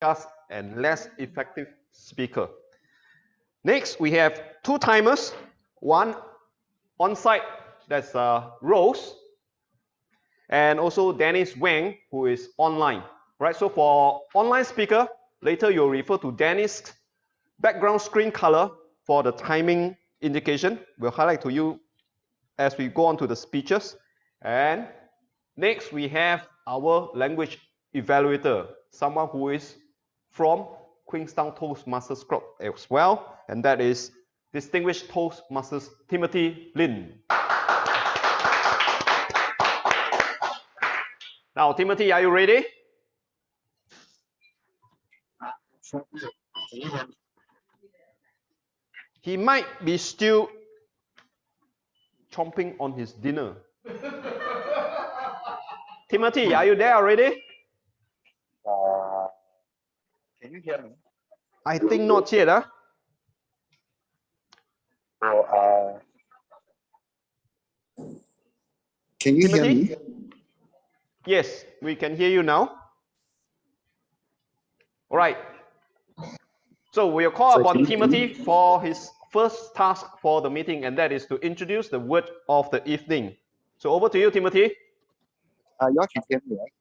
discuss and less effective speaker. Next, we have two timers, one on site, that's Rose, and also Dennis Wang, who is online. Right, so for online speaker, later you'll refer to Dennis' background screen color for the timing indication. We'll highlight to you as we go on to the speeches. And next, we have our language evaluator, someone who is from Queenstown Toastmasters Club as well, and that is distinguished Toastmasters Timothy Lin. Now, Timothy, are you ready? He might be still chomping on his dinner. Timothy, are you there already? Can you hear me? I think not yet. Huh? Can you Timothy? hear me? Yes, we can hear you now. All right. So we'll call upon Timothy for his first task for the meeting, and that is to introduce the word of the evening. So over to you, Timothy. You all can hear me, right?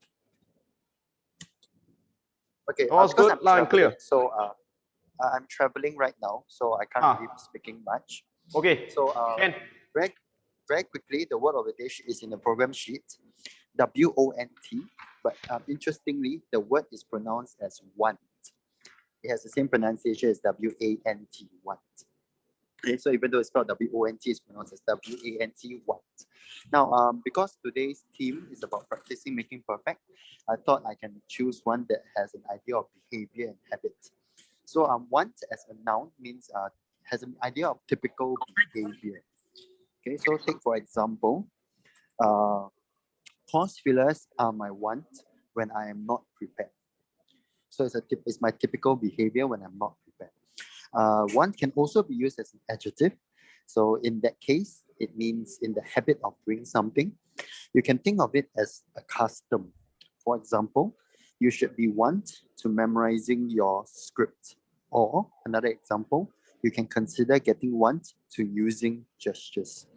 Okay. All's good, loud and clear. So I'm traveling right now, so I can't really be speaking much. Okay. So very quickly, the word of the day is in the program sheet, W-O-N-T. But interestingly, the word is pronounced as want. It has the same pronunciation as W-A-N-T, want. Okay, so even though it's spelled W-O-N-T, it's pronounced as W-A-N-T, want. Now, because today's theme is about practicing making perfect, I thought I can choose one that has an idea of behavior and habit. So want as a noun means has an idea of typical behavior. Okay, so take for example, pause fillers are my want when I am not prepared. So it's my typical behavior when I'm not prepared. Want can also be used as an adjective. So in that case, it means in the habit of doing something. You can think of it as a custom. For example, you should be want to memorizing your script. Or another example, you can consider getting want to using gestures.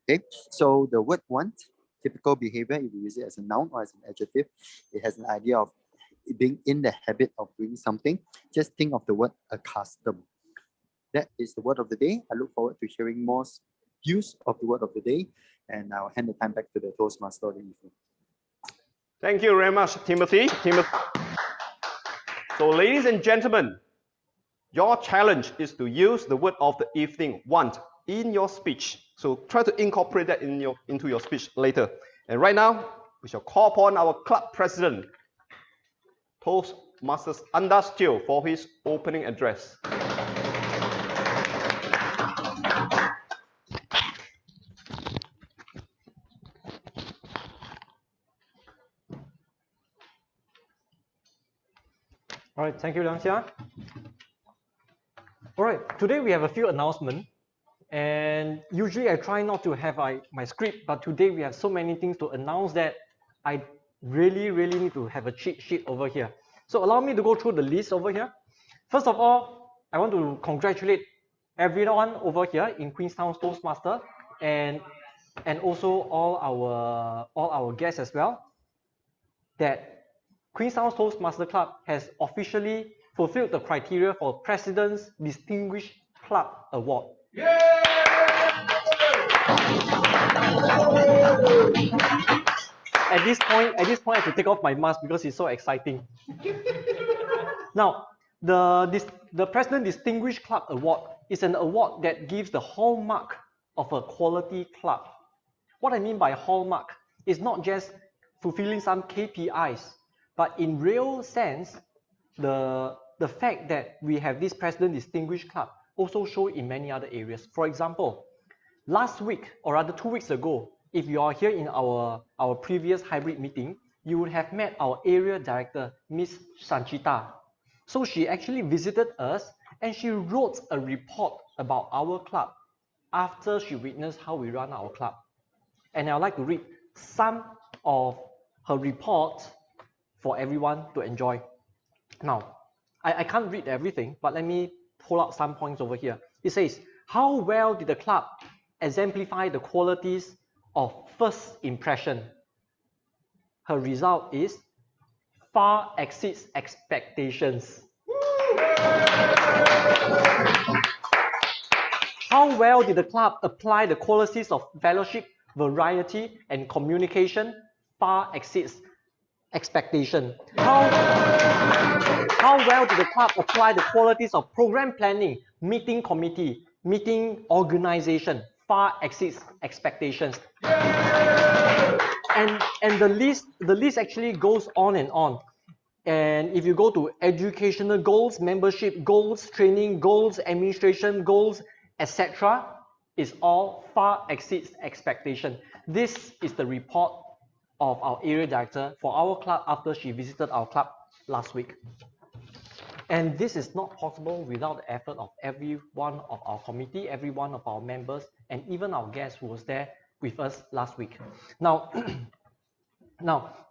Okay, so the word want, typical behavior, if you use it as a noun or as an adjective, it has an idea of being in the habit of doing something. Just think of the word a custom. That is the word of the day. I look forward to hearing more use of the word of the day, and I'll hand the time back to the Toastmaster of the evening. Thank you very much, Timothy. So, ladies and gentlemen, your challenge is to use the word of the evening, want, in your speech. So try to incorporate that into your speech later. And right now, we shall call upon our club president, Toastmasters Andas Teo, for his opening address. All right, thank you, Liang Xia. All right, today we have a few announcements. And usually I try not to have my script, but today we have so many things to announce that I really need to have a cheat sheet over here. So allow me to go through the list over here. First of all, I want to congratulate everyone over here in Queenstown Toastmaster and also all our guests as well, that Queenstown Toastmaster Club has officially fulfilled the criteria for President's Distinguished Club Award. At this point, I have to take off my mask because it's so exciting. Now, the President Distinguished Club Award is an award that gives the hallmark of a quality club. What I mean by hallmark is not just fulfilling some KPIs, but in real sense, the fact that we have this President Distinguished Club also show in many other areas. For example, last week, or rather 2 weeks ago, if you are here in our previous hybrid meeting, you would have met our area director, Miss Sanchita. So she actually visited us and she wrote a report about our club after she witnessed how we run our club. And I'd like to read some of her report for everyone to enjoy. Now, I can't read everything, but let me pull out some points over here. It says, how well did the club exemplify the qualities of first impression? Her result is far exceeds expectations. How well did the club apply the qualities of fellowship, variety, and communication? Far exceeds expectation. How well did the club apply the qualities of program planning, meeting committee, meeting organization? Far exceeds expectations. And the list actually goes on and on. And if you go to educational goals, membership goals, training goals, administration goals, etc., it's all far exceeds expectation. This is the report of our area director for our club after she visited our club last week. And this is not possible without the effort of every one of our committee, every one of our members, and even our guest who was there with us last week. Now,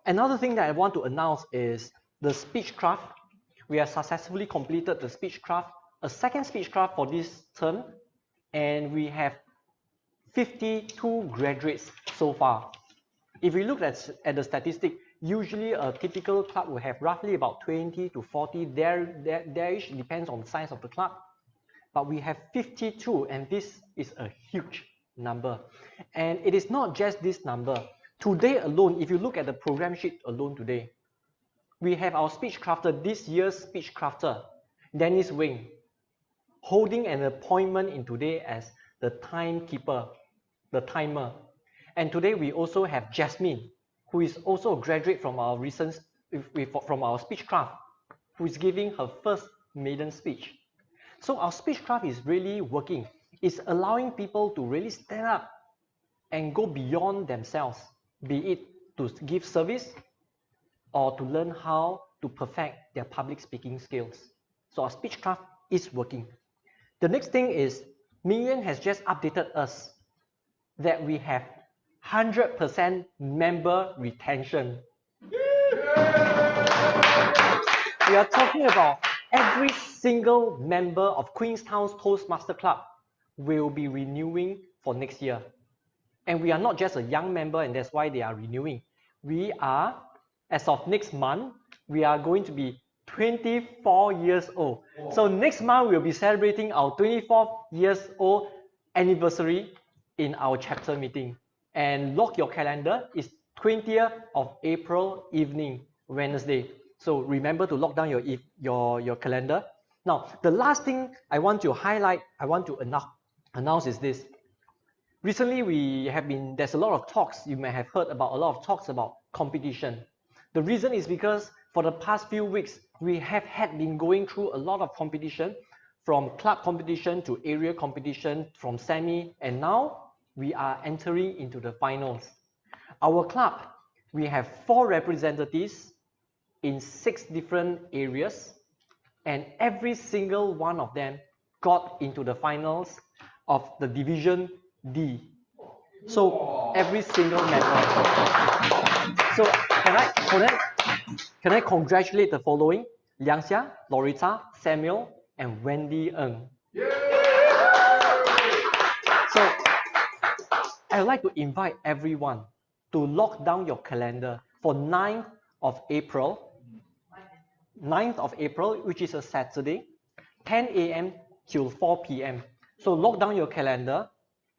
another thing that I want to announce is the speechcraft. We have successfully completed the speechcraft, a second speechcraft for this term, and we have 52 graduates so far. If we look at the statistic, usually a typical club will have roughly about 20 to 40. There depends on the size of the club. But we have 52, and this is a huge number. And it is not just this number. Today alone, if you look at the program sheet alone today, we have our speech crafter, this year's speech crafter, Dennis Wing, holding an appointment in today as the timekeeper, the timer. And today we also have Jasmine, who is also a graduate from our from our speechcraft, who is giving her first maiden speech. So our speechcraft is really working. It's allowing people to really stand up and go beyond themselves, be it to give service or to learn how to perfect their public speaking skills. So our speechcraft is working. The next thing is, Ming has just updated us that we have 100% member retention. We are talking about every single member of Queenstown's Toastmaster Club will be renewing for next year. And we are not just a young member, and that's why they are renewing. We are, as of next month, we are going to be 24 years old. So next month, we'll be celebrating our 24 years old anniversary in our chapter meeting. And lock your calendar, it's 20th of April evening, Wednesday. So remember to lock down your calendar. Now, the last thing I want to highlight, I want to announce is this. Recently, there's a lot of talks, you may have heard about a lot of talks about competition. The reason is because for the past few weeks, we have been going through a lot of competition, from club competition to area competition, from semi, and now we are entering into the finals. Our club, we have 4 representatives in 6 different areas, and every single one of them got into the finals of the Division D. So every single member. So can I congratulate the following: Liang Xia, Loretta, Samuel, and Wendy Ng. So I would like to invite everyone to lock down your calendar for 9th of April, which is a Saturday, 10 a.m. till 4 p.m. So lock down your calendar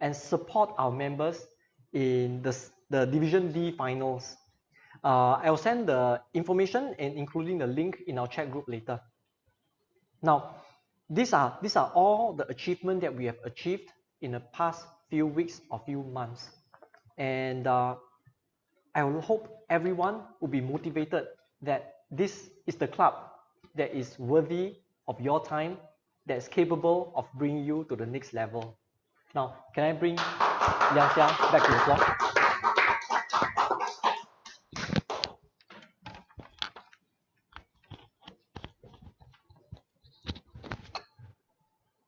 and support our members in the Division D finals. I'll send the information and including the link in our chat group later. Now, these are all the achievements that we have achieved in the past few weeks or few months. And I will hope everyone will be motivated that this is the club that is worthy of your time, that is capable of bringing you to the next level. Now, can I bring Liang Xia back to the floor?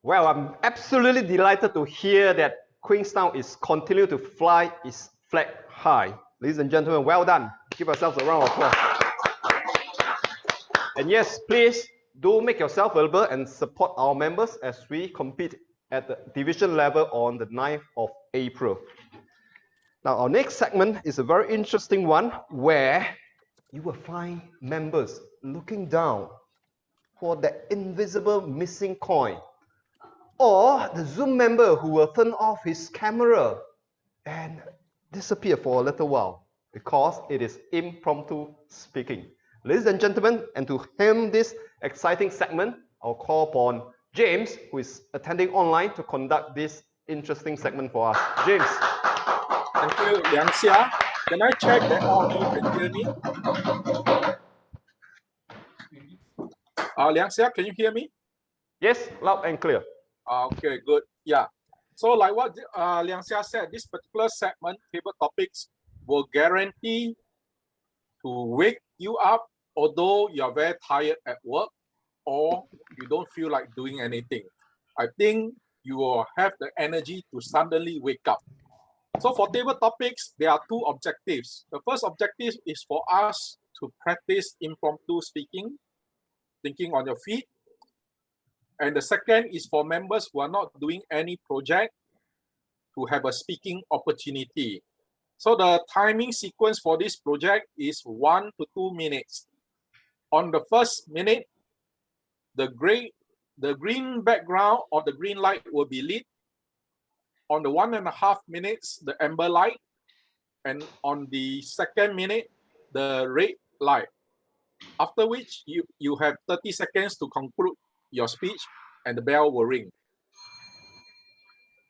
Well, I'm absolutely delighted to hear that Queenstown is continuing to fly its flag high. Ladies and gentlemen, well done. Give ourselves a round of applause. And yes, please do make yourself available and support our members as we compete at the division level on the 9th of April. Now, our next segment is a very interesting one where you will find members looking down for that invisible missing coin, or the Zoom member who will turn off his camera and disappear for a little while because it is impromptu speaking. Ladies and gentlemen, and to helm this exciting segment, I'll call upon James, who is attending online, to conduct this interesting segment for us. James. Thank you, Liang Xia. Can I check that all of you can hear me? Liang Xia, can you hear me? Yes, loud and clear. Okay, good. Yeah. So like what Liang Xia said, this particular segment, table topics, will guarantee to wake you up, although you're very tired at work or you don't feel like doing anything. I think you will have the energy to suddenly wake up. So for table topics, there are two objectives. The first objective is for us to practice impromptu speaking, thinking on your feet. And the second is for members who are not doing any project to have a speaking opportunity. So the timing sequence for this project is 1 to 2 minutes. On the first minute, the green background or the green light will be lit. On the 1.5 minutes, the amber light. And on the second minute, the red light. After which, you have 30 seconds to conclude your speech and the bell will ring.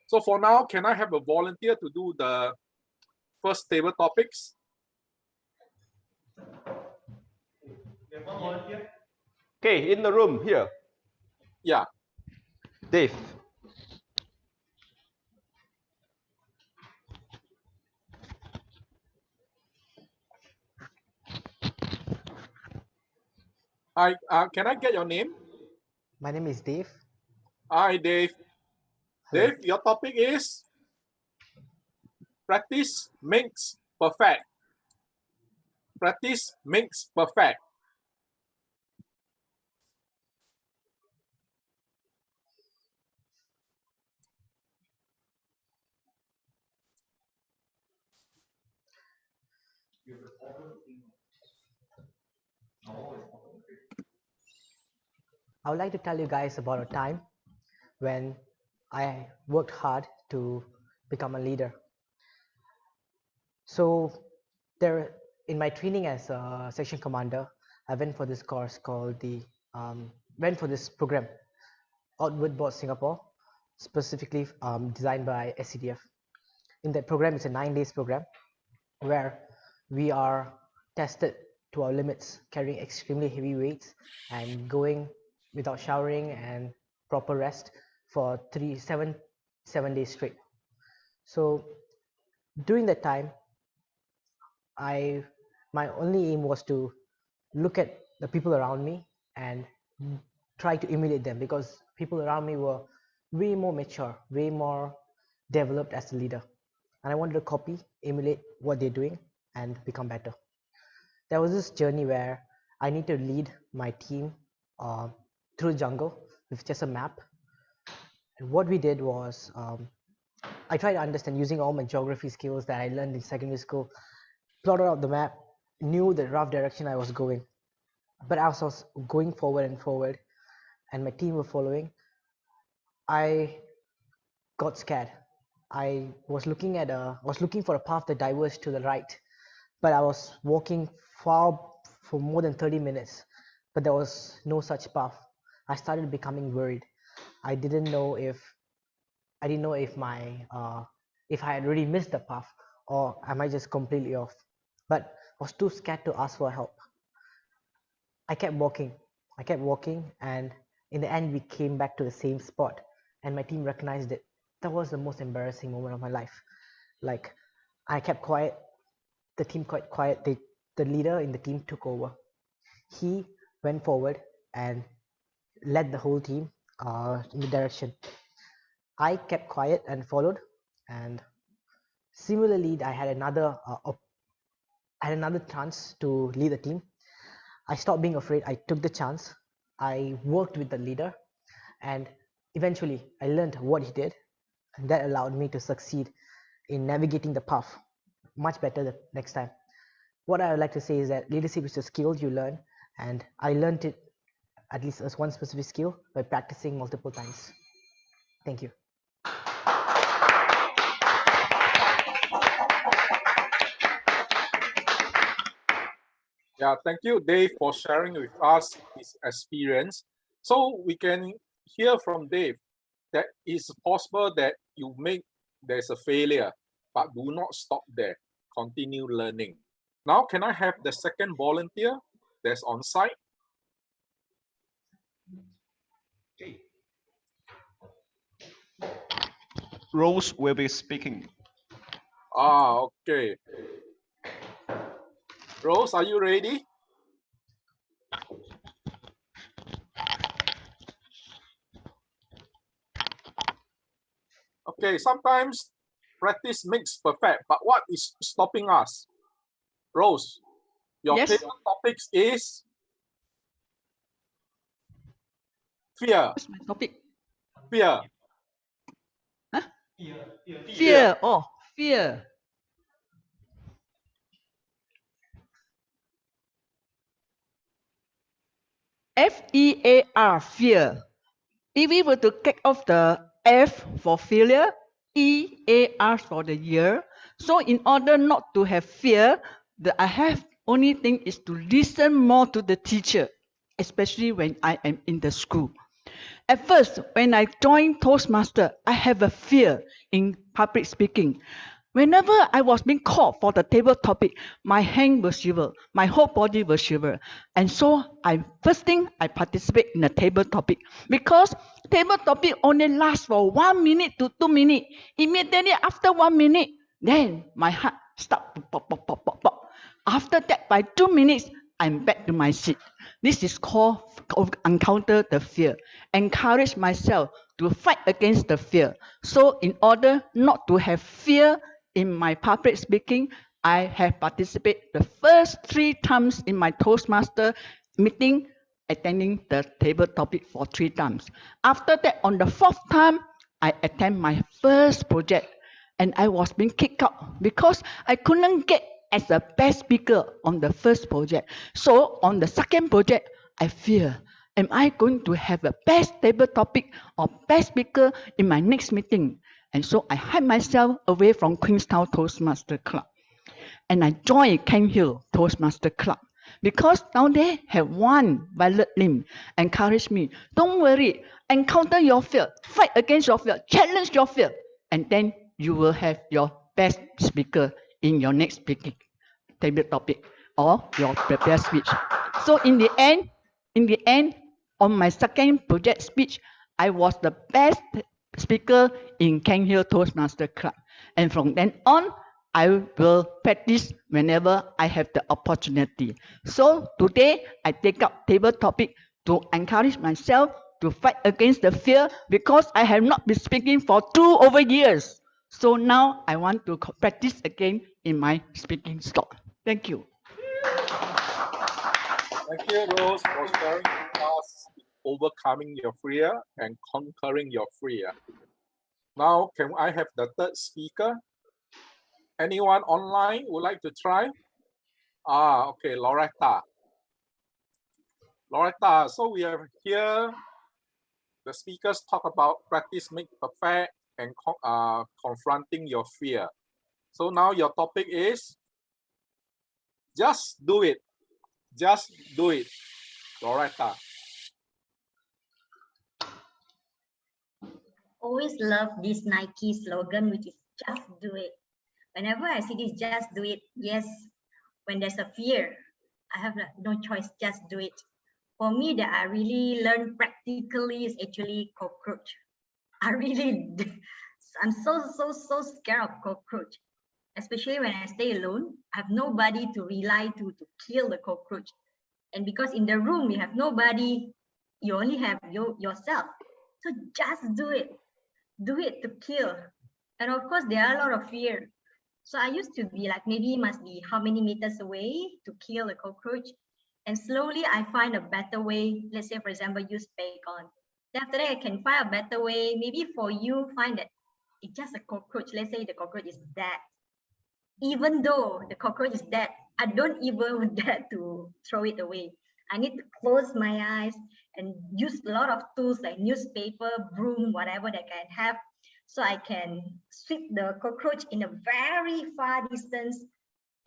So for now, can I have a volunteer to do the first table topics? Okay, in the room here. Yeah. Dave. Hi, can I get your name? My name is Dave. Hi, Dave. Hello. Dave, your topic is practice makes perfect. Practice makes perfect. I would like to tell you guys about a time when I worked hard to become a leader. So there, in my training as a section commander, I went for this course called went for this program, Outward Board Singapore, specifically designed by SCDF. In that program, it's a 9 days program where we are tested to our limits, carrying extremely heavy weights and going without showering and proper rest for 7 days straight. So during that time, my only aim was to look at the people around me and try to emulate them, because people around me were way more mature, way more developed as a leader, and I wanted to copy, emulate what they're doing and become better. There was this journey where I need to lead my team through the jungle with just a map. And what we did was, I tried to understand using all my geography skills that I learned in secondary school, plotted out the map, knew the rough direction I was going. But as I was going forward and forward, and my team were following, I got scared. I was looking for a path that diverged to the right, but I was walking far for more than 30 minutes, but there was no such path. I started becoming worried. I didn't know if I had already missed the path, or am I just completely off? But I was too scared to ask for help. I kept walking, and in the end we came back to the same spot, and my team recognized it. That was the most embarrassing moment of my life. Like, I kept quiet, the team kept quiet, the leader in the team took over. He went forward and led the whole team in the direction. I kept quiet and followed, and similarly I had another chance to lead the team. I stopped being afraid. I took the chance. I worked with the leader, and eventually I learned what he did, and that allowed me to succeed in navigating the path much better the next time. What I would like to say is that leadership is a skill you learn, and I learned it at least as one specific skill by practicing multiple times. Thank you. Yeah, thank you, Dave, for sharing with us his experience. So we can hear from Dave that it's possible that there's a failure, but do not stop there. Continue learning. Now, can I have the second volunteer that's on site? Rose will be speaking. Okay. Rose, are you ready? Okay, sometimes practice makes perfect, but what is stopping us? Rose, your Yes. favorite topics is fear. What's my topic? Fear. Huh? Fear. Oh, fear. Fear, fear. If we were to take off the F for failure, EAR for the year. So in order not to have fear, I have only thing is to listen more to the teacher, especially when I am in the school. At first, when I joined Toastmaster, I have a fear in public speaking. Whenever I was being called for the table topic, my hand will shiver, my whole body will shiver. And so first thing I participate in the table topic because table topic only lasts for 1 minute to 2 minutes. Immediately after 1 minute, then my heart start to pop, pop, pop, pop, pop. After that, by 2 minutes, I'm back to my seat. This is called encounter the fear. Encourage myself to fight against the fear. So in order not to have fear in my public speaking, I have participated the first 3 times in my Toastmaster meeting, attending the table topic for 3 times. After that, on the 4th time, I attend my first project and I was being kicked out because I couldn't get as a best speaker on the first project. So on the second project, I fear, am I going to have a best table topic or best speaker in my next meeting? And so I hide myself away from Queenstown Toastmaster Club. And I joined Kent Hill Toastmaster Club because down there have one Violet Lim encourage me, don't worry, encounter your fear, fight against your fear, challenge your fear, and then you will have your best speaker in your next speaking table topic or your prepared speech. So in the end, on my second project speech, I was the best speaker in Kent Hill Toastmaster Club. And from then on, I will practice whenever I have the opportunity. So today, I take up table topic to encourage myself to fight against the fear because I have not been speaking for 2 over years. So now I want to practice again in my speaking slot. Thank you. Thank you, Rose, for sharing with us overcoming your fear and conquering your fear. Now, can I have the third speaker? Anyone online would like to try? Okay, Loretta. Loretta, so we have here the speakers talk about practice make perfect and confronting your fear. So now your topic is just do it. Just do it. Loretta. Always love this Nike slogan, which is just do it. Whenever I see this, just do it. Yes, when there's a fear, I have no choice, just do it. For me, that I really learned practically is actually cockroach. I'm so scared of cockroach, especially when I stay alone. I have nobody to rely to kill the cockroach. And because in the room, you have nobody, you only have yourself. So just do it. Do it to kill. And of course, there are a lot of fear. So I used to be like, maybe must be how many meters away to kill a cockroach. And slowly I find a better way. Let's say, for example, use bacon. Then after that, I can find a better way. Maybe for you, find that it's just a cockroach. Let's say the cockroach is dead. Even though the cockroach is dead, I don't even dare to throw it away. I need to close my eyes and use a lot of tools like newspaper, broom, whatever that I can have, so I can sweep the cockroach in a very far distance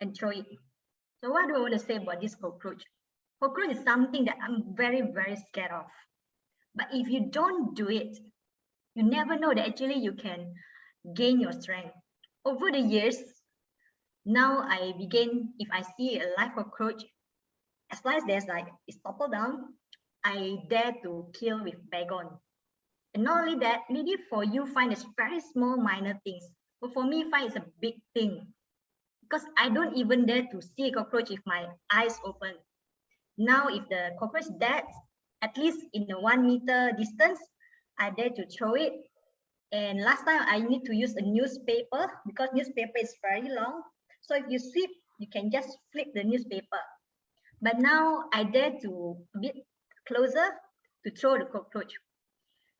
and throw it. So what do I want to say about this cockroach? Cockroach is something that I'm very, very scared of. But if you don't do it, you never know that actually you can gain your strength. Over the years, now I begin, if I see a live cockroach, as long as there's like it's toppled down, I dare to kill with bacon. And not only that, maybe for you find it's very small minor things, but for me find it's a big thing, because I don't even dare to see a cockroach with my eyes open. Now if the cockroach dead, at least in a 1 meter distance, I dare to throw it. And last time I need to use a newspaper, because newspaper is very long. So if you sweep, you can just flip the newspaper. But now I dare to a bit closer to throw the cockroach.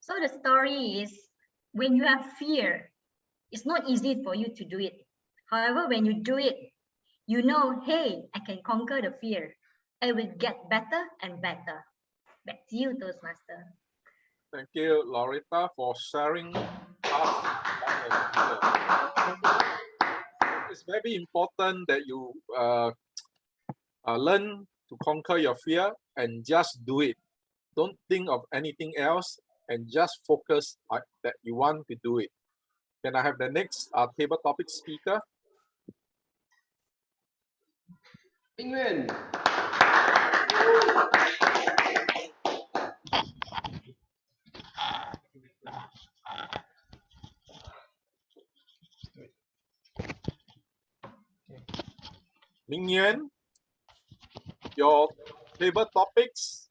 So the story is, when you have fear, it's not easy for you to do it. However, when you do it, you know, hey, I can conquer the fear. I will get better and better. Back to you, Toastmaster. Thank you, Loretta, for sharing us. It's very important that you learn to conquer your fear and just do it. Don't think of anything else and just focus that you want to do it. Can I have the next table topic speaker? Minh Nguyên. Ming Yuan, your table topics.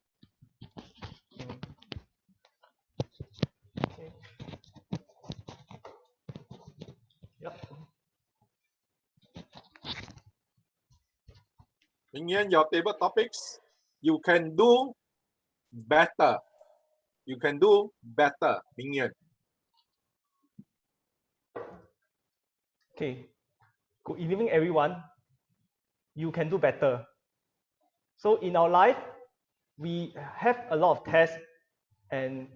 Ming Yuan, your table topics. You can do better. You can do better, Ming Yuan. Okay. Good evening, everyone. You can do better. So in our life, we have a lot of tests and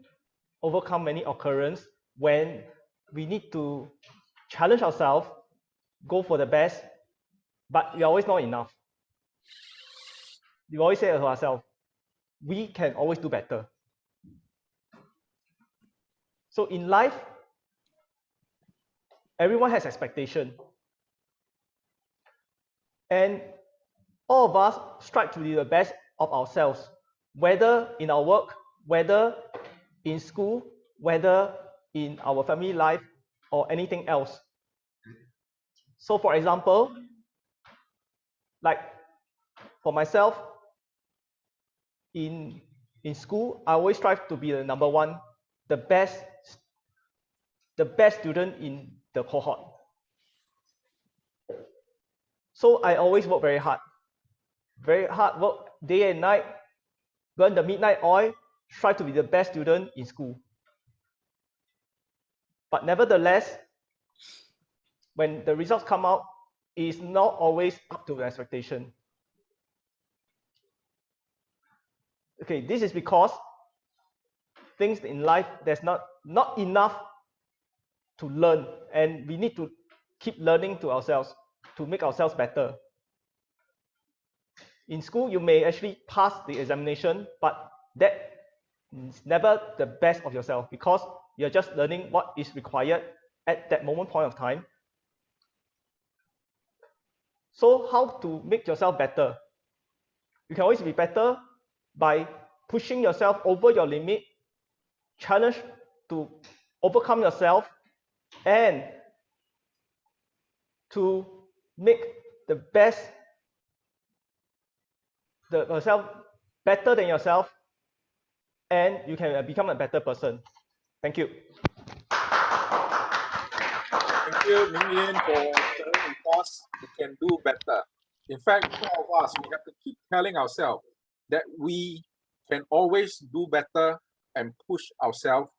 overcome many occurrences when we need to challenge ourselves, go for the best, but we are always not enough. We always say to ourselves, we can always do better. So in life, everyone has expectation. And all of us strive to be the best of ourselves, whether in our work, whether in school, whether in our family life, or anything else. So for example, like for myself, in school, I always strive to be the number one, the best student in the cohort. So I always work very hard, work day and night, burn the midnight oil, try to be the best student in school. But nevertheless, when the results come out, it's not always up to the expectation. Okay, this is because things in life, there's not enough to learn, and we need to keep learning to ourselves to make ourselves better. In school, you may actually pass the examination, but that is never the best of yourself, because you're just learning what is required at that point of time. So how to make yourself better? You can always be better by pushing yourself over your limit, challenge to overcome yourself, and to make the best, yourself better than yourself, and you can become a better person. Thank you. Thank you, Ming Yuan, for sharing with us. We can do better. In fact, all of us, we have to keep telling ourselves, that we can always do better and push ourselves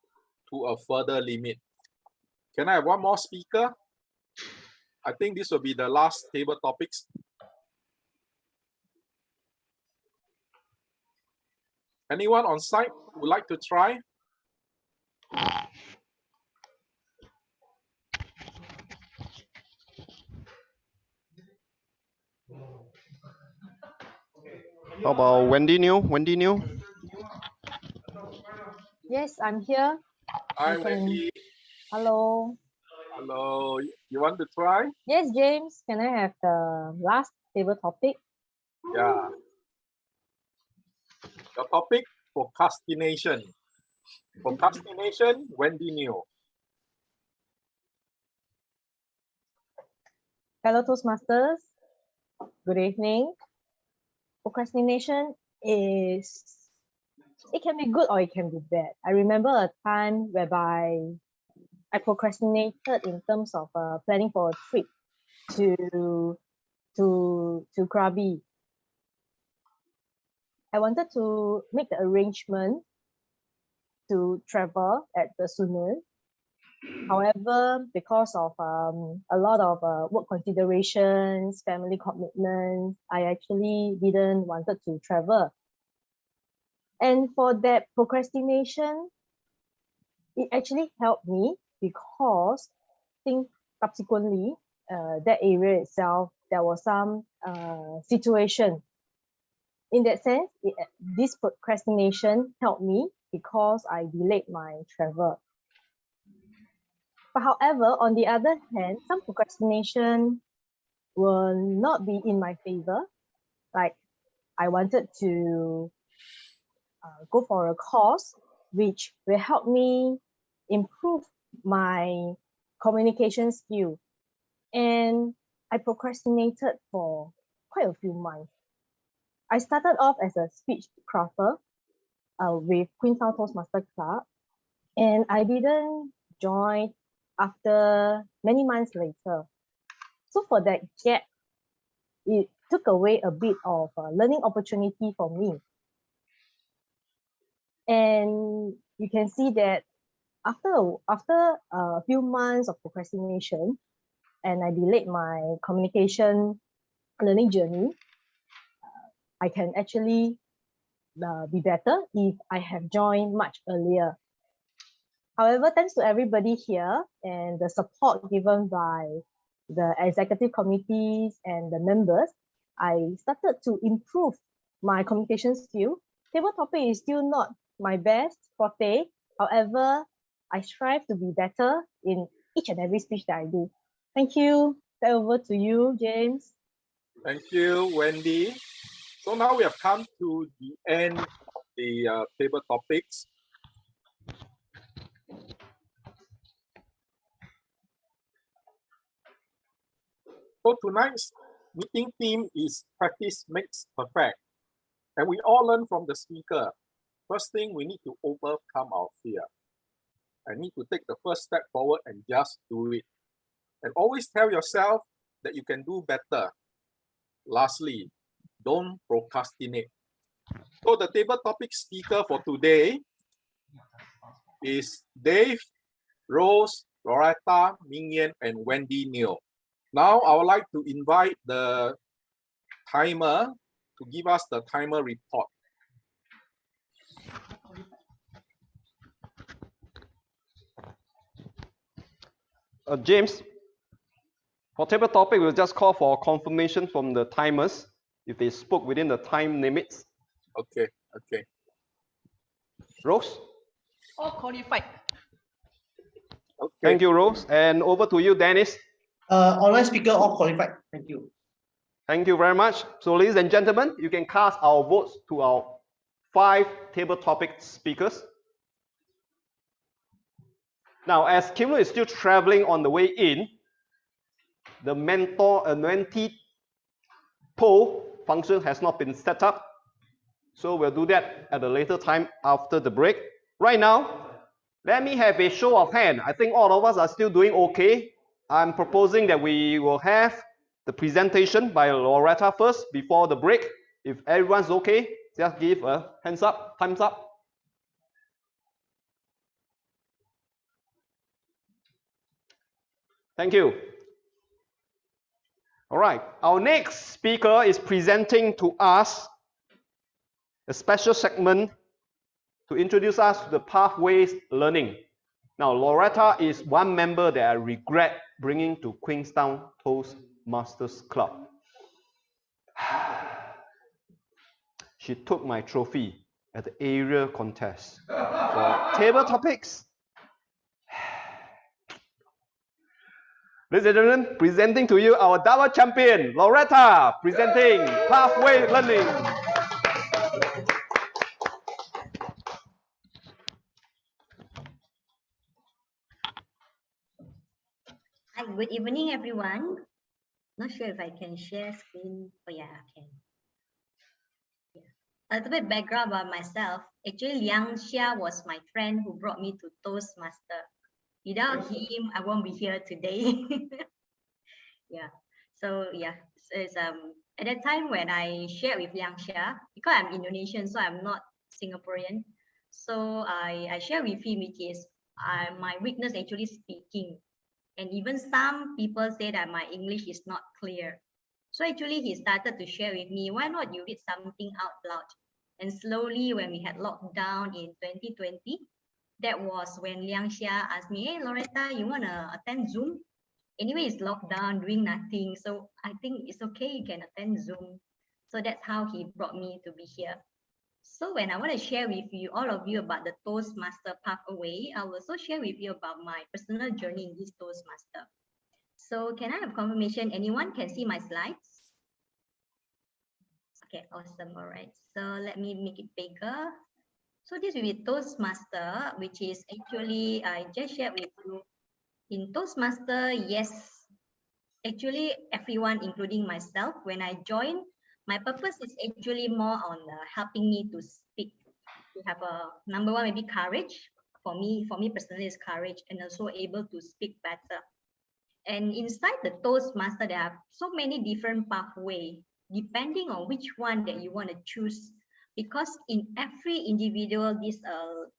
to a further limit. Can I have one more speaker? I think this will be the last table topics. Anyone on site would like to try? How about Wendy New? Wendy New? Yes, I'm here. Hi, You can- Wendy. Hello. Hello. You want to try? Yes, James, can I have the last table topic? Yeah. The topic, procrastination. Procrastination, Wendy New. Fellow Toastmasters, good evening. Procrastination it can be good or it can be bad. I remember a time whereby I procrastinated in terms of planning for a trip to Krabi. I wanted to make the arrangement to travel at the soonest. However, because of a lot of work considerations, family commitments, I actually didn't wanted to travel. And for that procrastination, it actually helped me because I think subsequently, that area itself, there was some situation. In that sense, this procrastination helped me because I delayed my travel. But however, on the other hand, some procrastination will not be in my favor. Like I wanted to go for a course which will help me improve my communication skill. And I procrastinated for quite a few months. I started off as a speech crafter with Queenstown Toastmaster Club, and I didn't join after many months later. So for that gap, it took away a bit of a learning opportunity for me. And you can see that after a few months of procrastination, and I delayed my communication learning journey, I can actually be better if I have joined much earlier. However, thanks to everybody here and the support given by the executive committees and the members, I started to improve my communication skill. Table topic is still not my best forte. However, I strive to be better in each and every speech that I do. Thank you. Back over to you, James. Thank you, Wendy. So now we have come to the end of the table topics. So tonight's meeting theme is practice makes perfect. And we all learn from the speaker. First thing, we need to overcome our fear. I need to take the first step forward and just do it. And always tell yourself that you can do better. Lastly, don't procrastinate. So the table topic speaker for today is Dave, Rose, Loretta, Mingyan, and Wendy Neal. Now I would like to invite the timer to give us the timer report. James, for table topic, we'll just call for confirmation from the timers if they spoke within the time limits. Okay, okay. Rose? All qualified. Okay. Thank you, Rose. And over to you, Dennis. Online speaker all qualified. Thank you. Thank you very much. So ladies and gentlemen, you can cast our votes to our 5 table topic speakers. Now, as Kim is still traveling on the way in, the mentee poll function has not been set up. So we'll do that at a later time after the break. Right now, let me have a show of hand. I think all of us are still doing okay. I'm proposing that we will have the presentation by Loretta first before the break. If everyone's okay, just give a hands up, thumbs up. Thank you. All right, our next speaker is presenting to us a special segment to introduce us to the pathways learning. Now, Loretta is one member that I regret bringing to Queenstown Toastmasters Club. She took my trophy at the area contest for table topics. Ladies and gentlemen, presenting to you our double champion, Loretta, presenting Pathway Learning. Hi, good evening, everyone. Not sure if I can share screen. Oh yeah, I can. Yeah. A little bit background about myself. Actually, Liang Xia was my friend who brought me to Toastmaster. Without him, I won't be here today. Yeah. So yeah, so it's at that time when I shared with Liang Xia, because I'm Indonesian, so I'm not Singaporean. So I share with him, which is my weakness actually speaking. And even some people say that my English is not clear. So actually he started to share with me, why not you read something out loud? And slowly when we had lockdown in 2020, that was when Liang Xia asked me, hey Loretta, you want to attend Zoom? Anyway, it's locked down, doing nothing. So I think it's okay, you can attend Zoom. So that's how he brought me to be here. So when I want to share with you, all of you about the Toastmaster pathway, I will also share with you about my personal journey in this Toastmaster. So can I have confirmation? Anyone can see my slides? Okay, awesome. All right. So let me make it bigger. So this will be Toastmaster, which is actually, I just shared with you. In Toastmaster, yes, actually everyone, including myself, when I joined, my purpose is actually more on helping me to speak. To have a number one, maybe courage. For me personally, is courage, and also able to speak better. And inside the Toastmaster, there are so many different pathways, depending on which one that you want to choose. Because in every individual these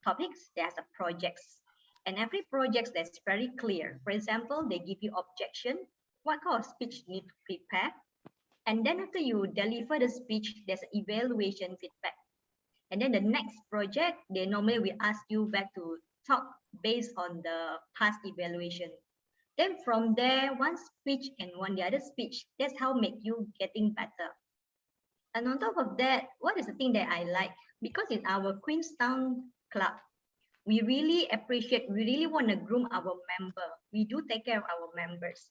topics, there's a projects. And every project that's very clear. For example, they give you objection, what kind of speech you need to prepare. And then after you deliver the speech, there's an evaluation feedback. And then the next project, they normally will ask you back to talk based on the past evaluation. Then from there, one speech and the other speech, that's how make you getting better. And on top of that, what is the thing that I like? Because in our Queenstown club, we really appreciate, we really want to groom our member. We do take care of our members.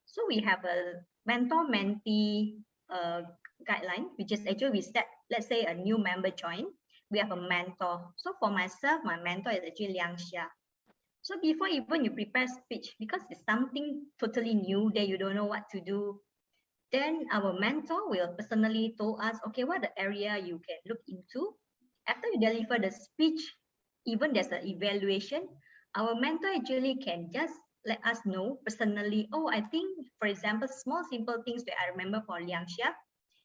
So we have a mentor-mentee guideline, which is actually we set, let's say a new member join, we have a mentor. So for myself, my mentor is actually Liang Xia. So before even you prepare speech, because it's something totally new that you don't know what to do, then our mentor will personally tell us, okay, what the area you can look into. After you deliver the speech, even there's an evaluation, our mentor actually can just let us know personally, oh, I think, for example, small, simple things that I remember for Liang Xia,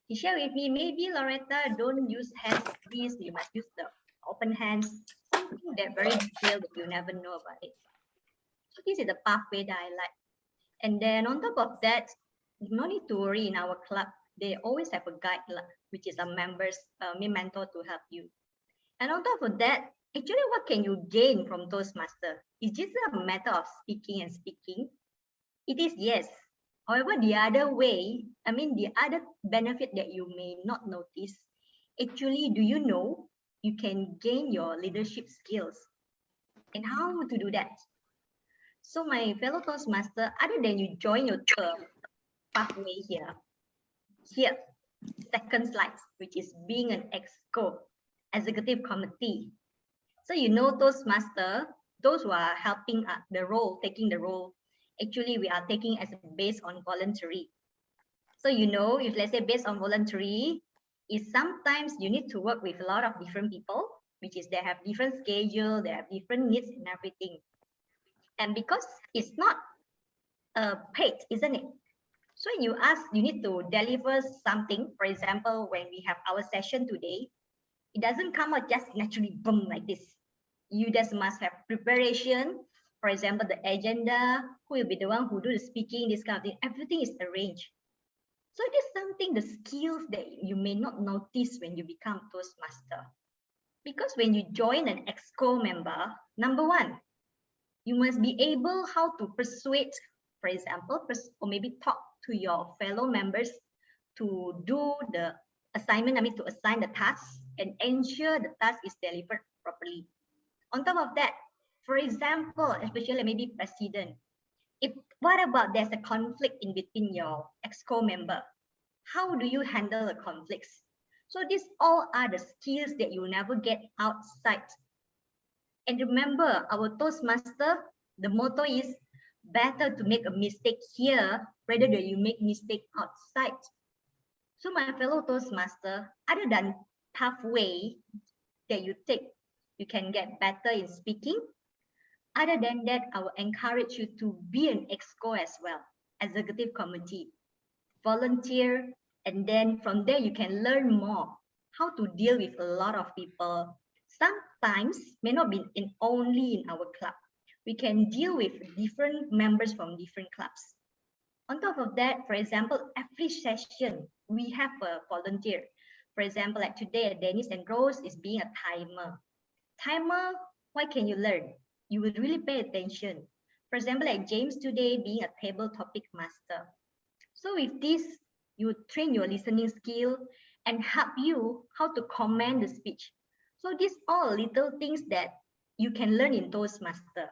he shared with me, maybe Loretta, don't use hands like this, you must use the open hands, something that very detailed that you never know about it. So this is the pathway that I like. And then on top of that, no need to worry, in our club, they always have a guide, which is a member's mentor to help you. And on top of that, actually, what can you gain from Toastmaster? Is just a matter of speaking and speaking? It is, yes. However, the other way, the other benefit that you may not notice, actually, do you know you can gain your leadership skills? And how to do that? So my fellow Toastmaster, other than you join your pathway here, second slide, which is being an EXCO, executive committee. So you know Toastmaster, those who are helping the role, taking the role, actually we are taking as based on voluntary. So you know, if let's say based on voluntary, is sometimes you need to work with a lot of different people, which is they have different schedule, they have different needs and everything. And because it's not paid, isn't it? So you need to deliver something. For example, when we have our session today, It doesn't come out just naturally, boom, like this. You just must have preparation. For example, the agenda, who will be the one who do the speaking, this kind of thing. Everything is arranged. So it is something, the skills that you may not notice when you become Toastmaster. Because when you join an EXCO member, number one, you must be able how to persuade, for example, or maybe talk to your fellow members to do the assignment, to assign the task and ensure the task is delivered properly. On top of that, for example, especially maybe president, what about there's a conflict in between your EXCO member? How do you handle the conflicts? So these all are the skills that you never get outside. And remember, our Toastmaster, the motto is better to make a mistake here rather than you make mistake outside. So my fellow Toastmaster, other than tough way that you take, you can get better in speaking. Other than that, I will encourage you to be an EXCO as well, executive committee, volunteer, and then from there you can learn more how to deal with a lot of people. Sometimes may not be only in our club. We can deal with different members from different clubs. On top of that, for example, every session we have a volunteer. For example, like today, Dennis and Rose is being a timer. Timer, what can you learn? You will really pay attention. For example, like James today being a table topic master. So with this, you train your listening skill and help you how to command the speech. So these all little things that you can learn in Toastmaster.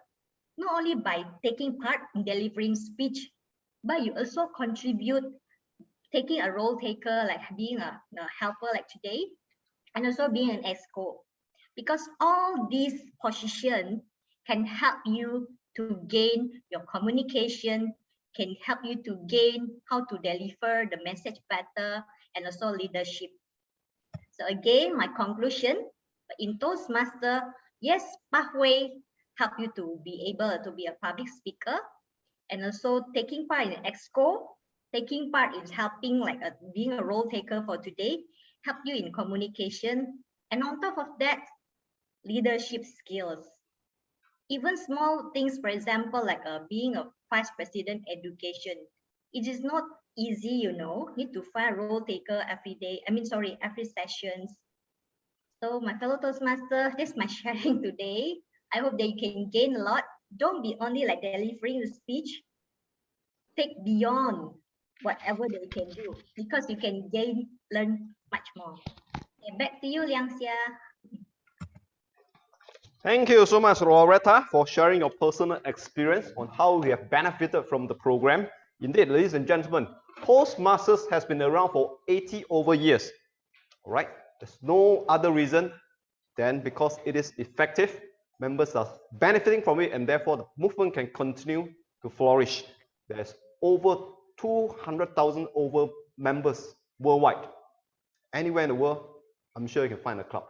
Not only by taking part in delivering speech, but you also contribute taking a role taker, like being a helper like today, and also being an EXCO. Because all these positions can help you to gain your communication, can help you to gain how to deliver the message better, and also leadership. So again, my conclusion, in Toastmaster, yes, pathway help you to be able to be a public speaker, and also taking part in EXCO, taking part in helping like being a role taker for today, help you in communication, and on top of that, leadership skills. Even small things, for example, like being a vice president education, it is not easy, need to find a role taker every day. Every sessions. So my fellow Toastmaster, this is my sharing today. I hope that you can gain a lot. Don't be only like delivering the speech. Take beyond whatever they can do, because you can learn much more. Okay, back to you, Liang Xia. Thank you so much, Loretta, for sharing your personal experience on how you have benefited from the program. Indeed, ladies and gentlemen, Toastmasters has been around for 80 over years. All right, there's no other reason than because it is effective. Members are benefiting from it, and therefore the movement can continue to flourish. There's over 200,000 over members worldwide. Anywhere in the world, I'm sure you can find a club.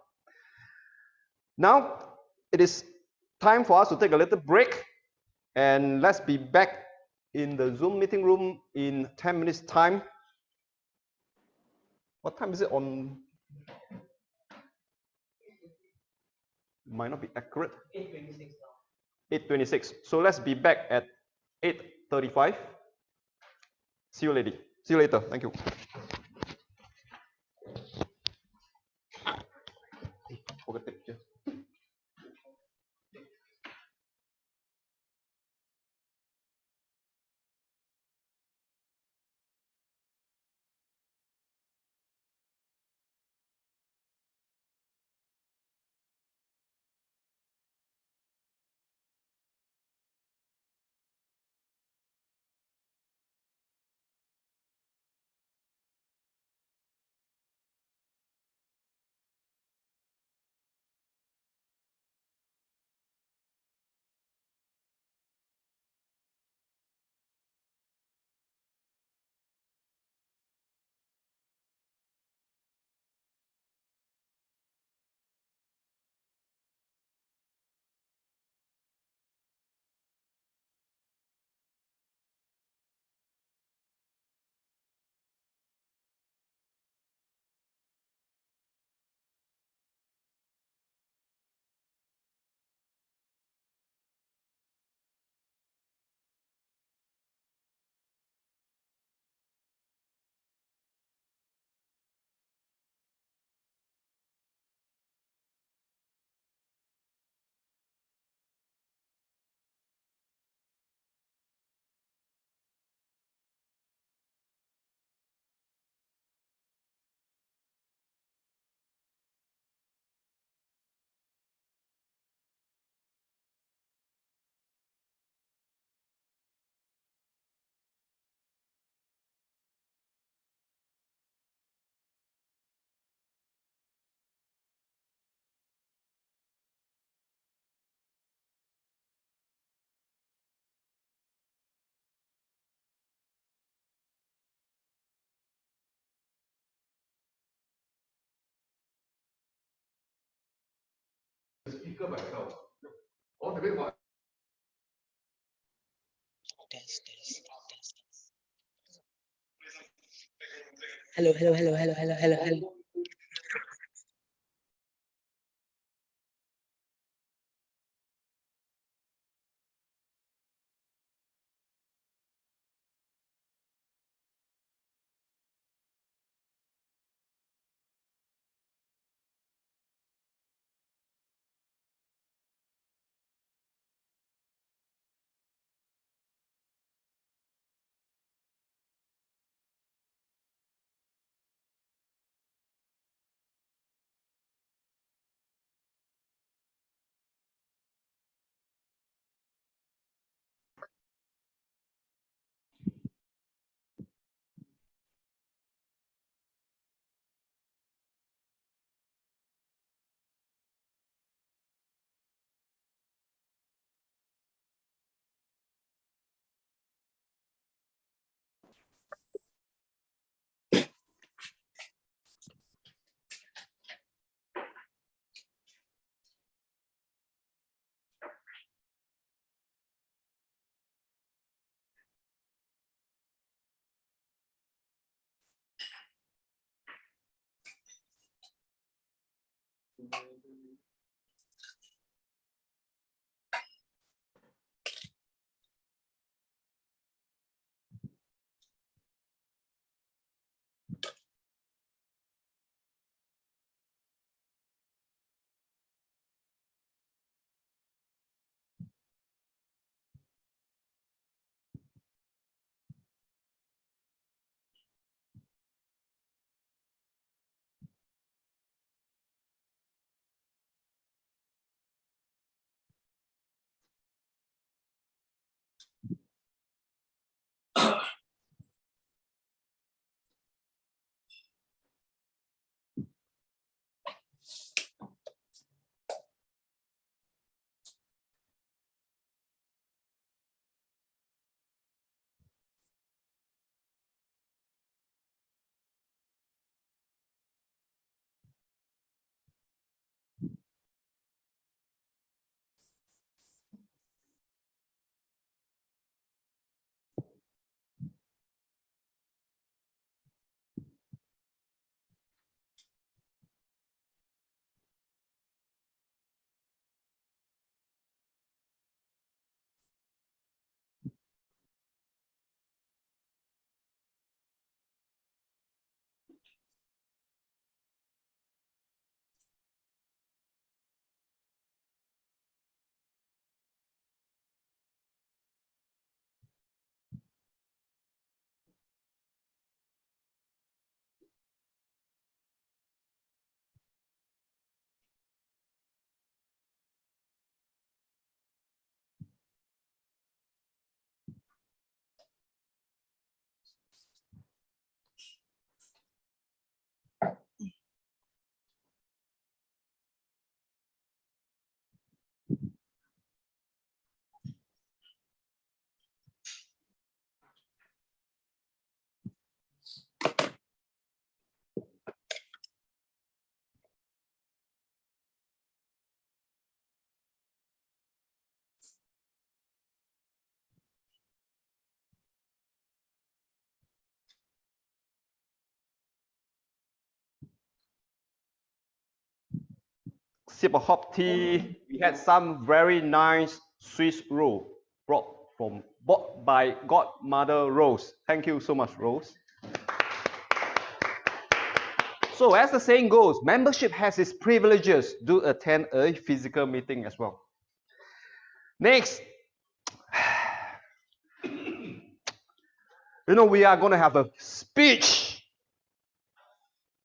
Now, it is time for us to take a little break, and let's be back in the Zoom meeting room in 10 minutes time. What time is it on? Might not be accurate. 8:26 now. 8:26. So let's be back at 8:35. See you later. Thank you. Forget picture. Hello, hello, hello, hello, hello, hello, hello. Sip of hot tea. We had some very nice Swiss roll bought by Godmother Rose. Thank you so much, Rose. So as the saying goes, membership has its privileges. Do attend a physical meeting as well. Next, we are going to have a speech.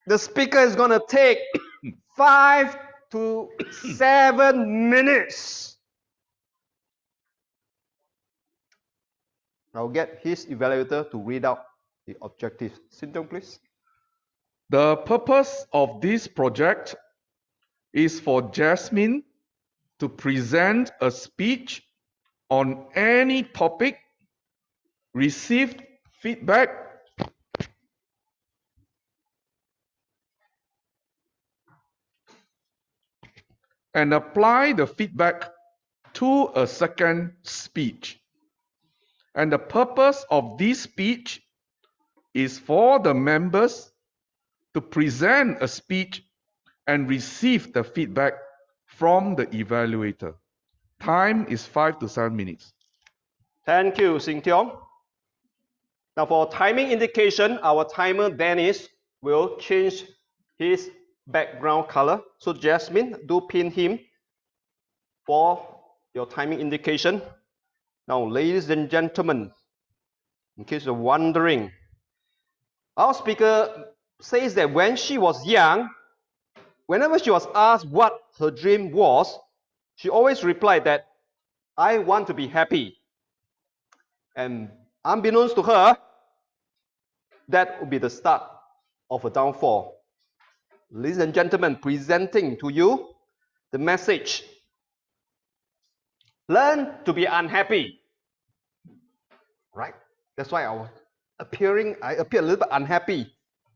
The speaker is going to take 5 to 7 minutes. I'll get his evaluator to read out the objectives. Sit down, please. The purpose of this project is for Jasmine to present a speech on any topic, receive feedback, and apply the feedback to a second speech. And the purpose of this speech is for the members to present a speech and receive the feedback from the evaluator. Time is 5 to 7 minutes. Thank you, Sing Tiong. Now for timing indication, our timer Dennis will change his background color. So Jasmine, do pin him for your timing indication. Now, ladies and gentlemen, in case you're wondering, our speaker says that when she was young, whenever she was asked what her dream was, she always replied that, I want to be happy. And unbeknownst to her, that would be the start of a downfall. Ladies and gentlemen, presenting to you the message. Learn to be unhappy. Right? That's why I appear a little bit unhappy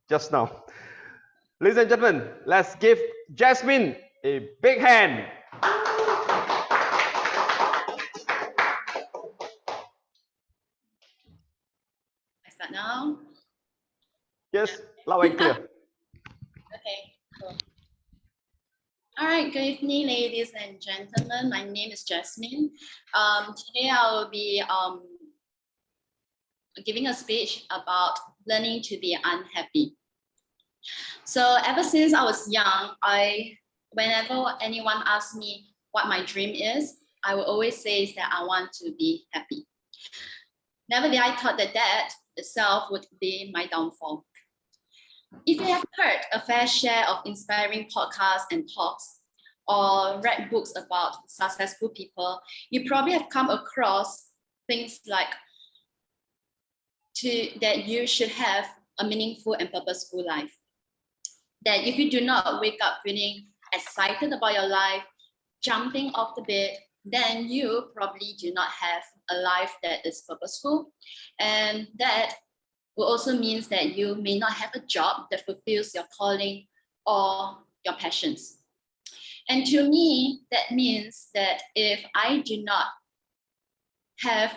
just now. Ladies and gentlemen, let's give Jasmine a big hand. I start now. Yes, loud and clear. Okay, cool. All right, good evening, ladies and gentlemen. My name is Jasmine. Today I will be giving a speech about learning to be unhappy. So ever since I was young, whenever anyone asks me what my dream is, I will always say that I want to be happy. Never did I thought that that itself would be my downfall. If you have heard a fair share of inspiring podcasts and talks, or read books about successful people, you probably have come across things like that you should have a meaningful and purposeful life. That if you do not wake up feeling excited about your life, jumping off the bed, then you probably do not have a life that is purposeful. And that will also means that you may not have a job that fulfills your calling or your passions. And to me, that means that if I do not have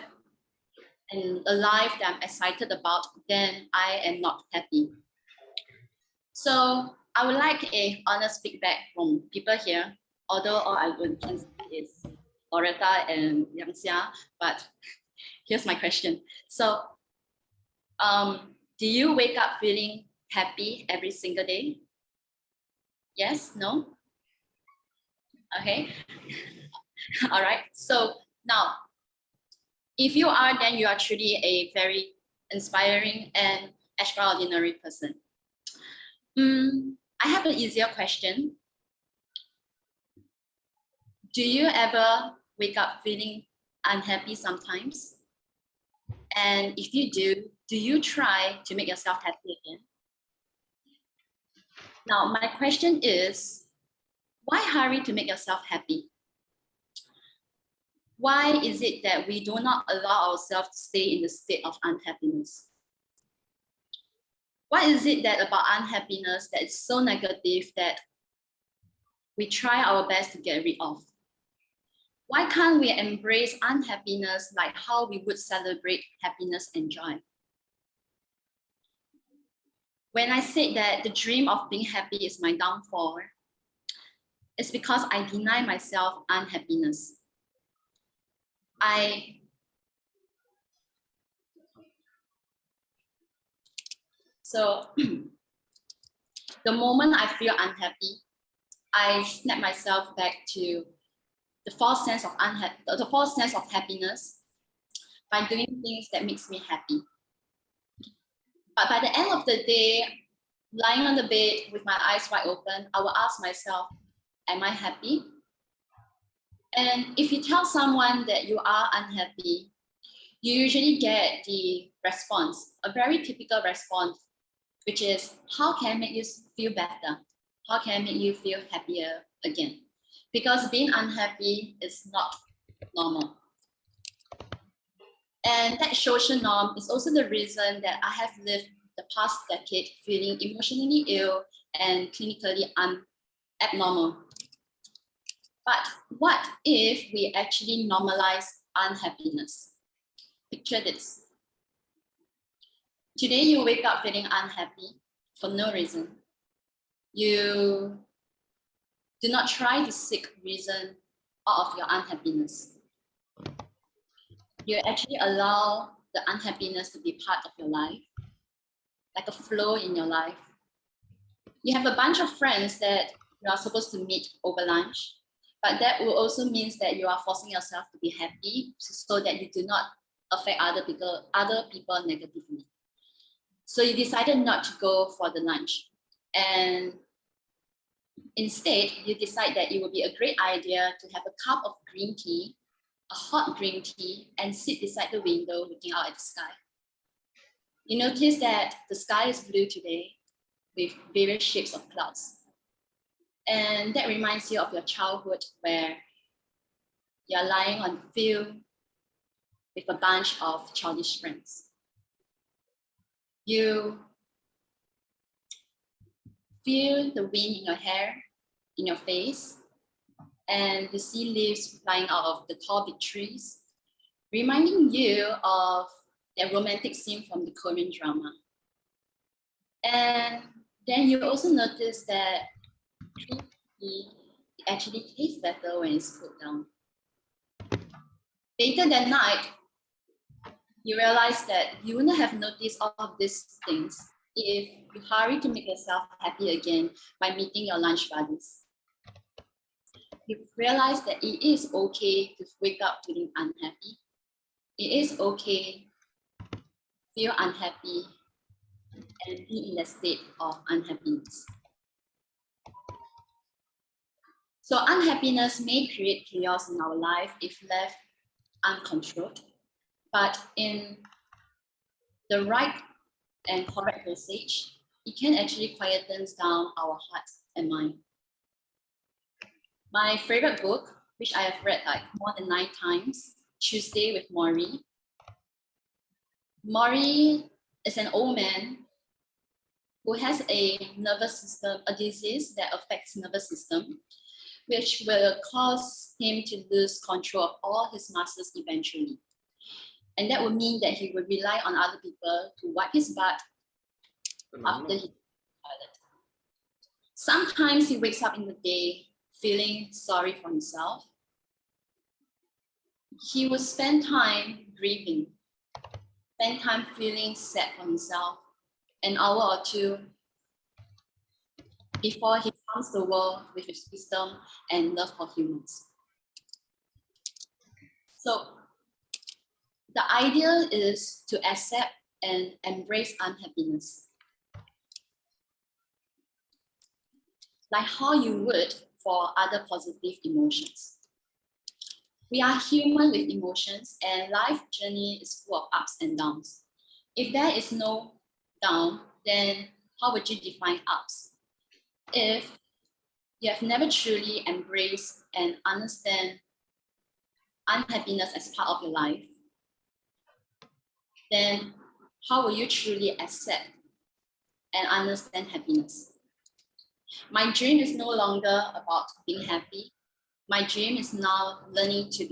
a life that I'm excited about, then I am not happy. So I would like a honest feedback from people here, although all I would consider is Loretta and Yang Xia, but here's my question. So do you wake up feeling happy every single day? Yes, no? Okay, all right. So now, if you are, then you are truly a very inspiring and extraordinary person. I have an easier question. Do you ever wake up feeling unhappy sometimes? And if you do you try to make yourself happy again? Now, my question is, why hurry to make yourself happy? Why is it that we do not allow ourselves to stay in the state of unhappiness? What is it that about unhappiness that is so negative that we try our best to get rid of? Why can't we embrace unhappiness like how we would celebrate happiness and joy? When I said that the dream of being happy is my downfall, it's because I deny myself unhappiness. So the moment I feel unhappy, I snap myself back to the false sense of happiness by doing things that makes me happy. But by the end of the day, lying on the bed with my eyes wide open, I will ask myself, am I happy? And if you tell someone that you are unhappy, you usually get the response, a very typical response, which is, how can I make you feel better? How can I make you feel happier again? Because being unhappy is not normal. And that social norm is also the reason that I have lived the past decade feeling emotionally ill and clinically abnormal. But what if we actually normalize unhappiness? Picture this. Today you wake up feeling unhappy for no reason. You do not try to seek reason out of your unhappiness. You actually allow the unhappiness to be part of your life, like a flow in your life. You have a bunch of friends that you are supposed to meet over lunch, but that will also means that you are forcing yourself to be happy so that you do not affect other people negatively. So you decided not to go for the lunch, and instead you decide that it would be a great idea to have a cup of green tea, a hot green tea, and sit beside the window looking out at the sky. You notice that the sky is blue today with various shapes of clouds. And that reminds you of your childhood where you're lying on the field with a bunch of childish friends. You feel the wind in your hair, in your face, and you see leaves flying out of the tall big trees, reminding you of that romantic scene from the Korean drama. And then you also notice that green tea actually tastes better when it's cooled down. Later that night, you realize that you wouldn't have noticed all of these things if you hurry to make yourself happy again by meeting your lunch buddies. You realize that it is okay to wake up feeling unhappy. It is okay to feel unhappy and be in a state of unhappiness. So unhappiness may create chaos in our life if left uncontrolled, but in the right and correct dosage, it can actually quieten down our heart and mind. My favorite book, which I have read like more than 9 times, Tuesday with Maury. Maury is an old man who has a nervous system, a disease that affects nervous system, which will cause him to lose control of all his muscles eventually. And that would mean that he would rely on other people to wipe his butt after he toilet. Sometimes he wakes up in the day feeling sorry for himself. He will spend time grieving, spend time feeling sad for himself, an hour or two before he comes to the world with his wisdom and love for humans. So the idea is to accept and embrace unhappiness, like how you would for other positive emotions. We are human with emotions, and life journey is full of ups and downs. If there is no down, then how would you define ups? If you have never truly embraced and understand unhappiness as part of your life, then how will you truly accept and understand happiness? My dream is no longer about being happy. My dream is now learning to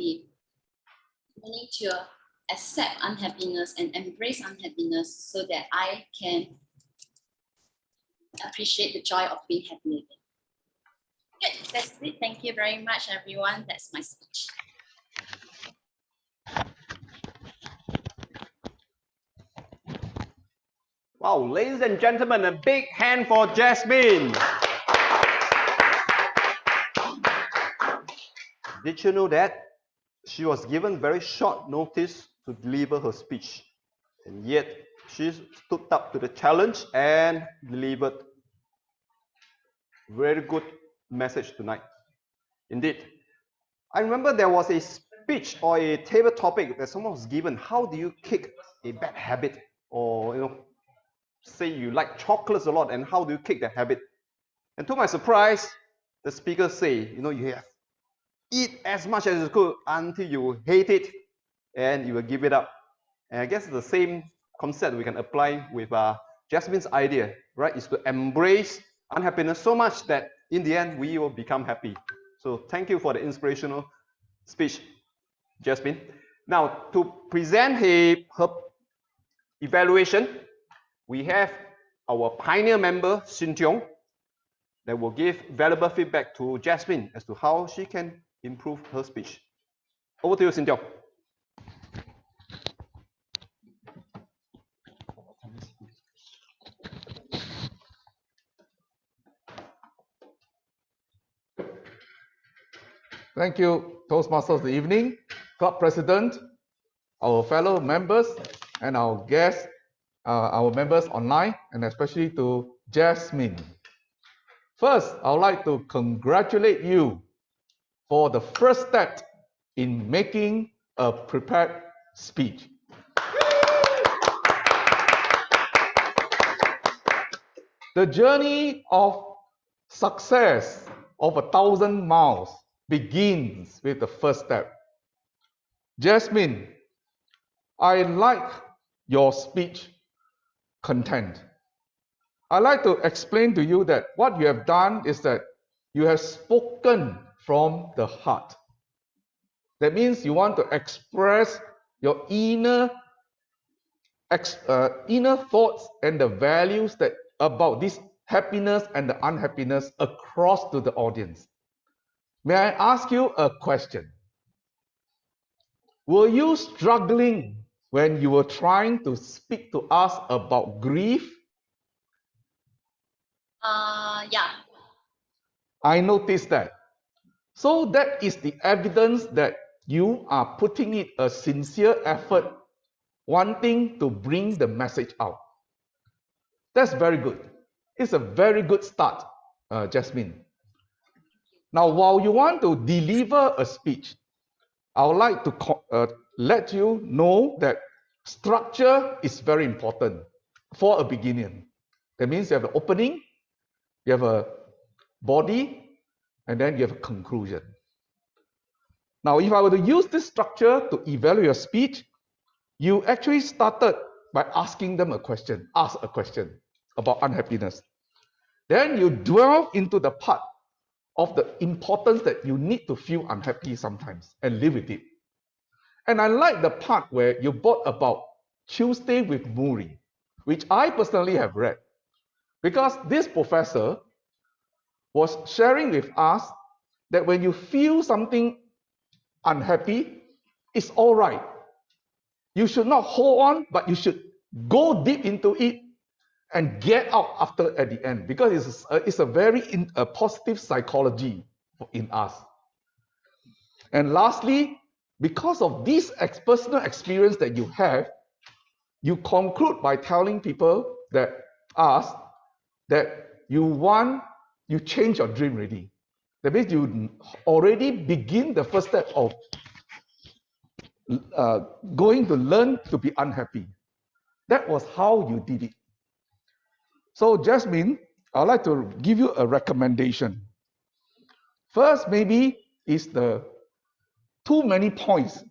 accept unhappiness and embrace unhappiness so that I can appreciate the joy of being happy again. Good, that's it. Thank you very much, everyone. That's my speech. Wow, ladies and gentlemen, a big hand for Jasmine. Did you know that she was given very short notice to deliver her speech, and yet she stood up to the challenge and delivered very good message tonight. Indeed, I remember there was a speech or a table topic that someone was given. How do you kick a bad habit, or say you like chocolates a lot, and how do you kick the habit? And to my surprise, the speaker say, you have eat as much as you could until you hate it, and you will give it up. And I guess the same concept we can apply with Jasmine's idea, right? Is to embrace unhappiness so much that in the end we will become happy. So thank you for the inspirational speech, Jasmine. Now, to present her evaluation, we have our pioneer member, Sin Tiong, that will give valuable feedback to Jasmine as to how she can improve her speech. Over to you, Sin Tiong. Thank you, Toastmasters of the evening, club president, our fellow members, and our guests, our members online, and especially to Jasmine. First, I would like to congratulate you for the first step in making a prepared speech. The journey of success of 1,000 miles begins with the first step. Jasmine, I like your speech content. I'd like to explain to you that what you have done is that you have spoken from the heart. That means you want to express your inner thoughts and the values that about this happiness and the unhappiness across to the audience. May I ask you a question? Were you struggling when you were trying to speak to us about grief? Yeah. I noticed that. So that is the evidence that you are putting it a sincere effort, wanting to bring the message out. That's very good. It's a very good start, Jasmine. Now, while you want to deliver a speech, I would like to let you know that structure is very important for a beginner. That means you have an opening, you have a body, and then you have a conclusion. Now, if I were to use this structure to evaluate your speech, you actually started by asking them a question, ask a question about unhappiness. Then you delve into the part of the importance that you need to feel unhappy sometimes and live with it. And I like the part where you brought about Tuesday with Muri, which I personally have read, because this professor was sharing with us that when you feel something unhappy, it's all right. You should not hold on, but you should go deep into it and get out after at the end, because it's a very positive psychology in us. And lastly, because of this personal experience that you have, you conclude by telling people that you change your dream already. That means you already begin the first step of going to learn to be unhappy. That was how you did it. So Jasmine, I'd like to give you a recommendation. First, maybe is the too many points.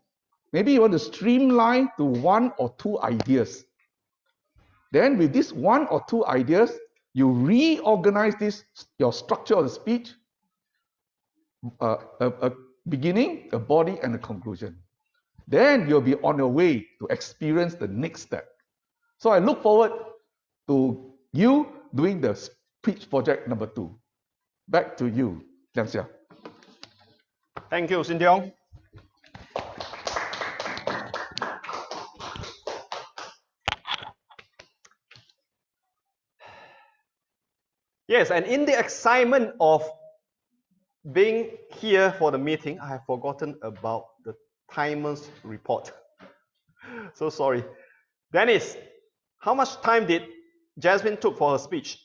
Maybe you want to streamline to 1 or 2 ideas. Then with this 1 or 2 ideas, you reorganize your structure of the speech, a beginning, a body, and a conclusion. Then you'll be on your way to experience the next step. So I look forward to you doing the speech project number 2. Back to you, Liang Xia. Thank you, Sin Tiong. Yes, and in the excitement of being here for the meeting, I have forgotten about the timer's report. So sorry. Dennis, how much time did Jasmine took for her speech?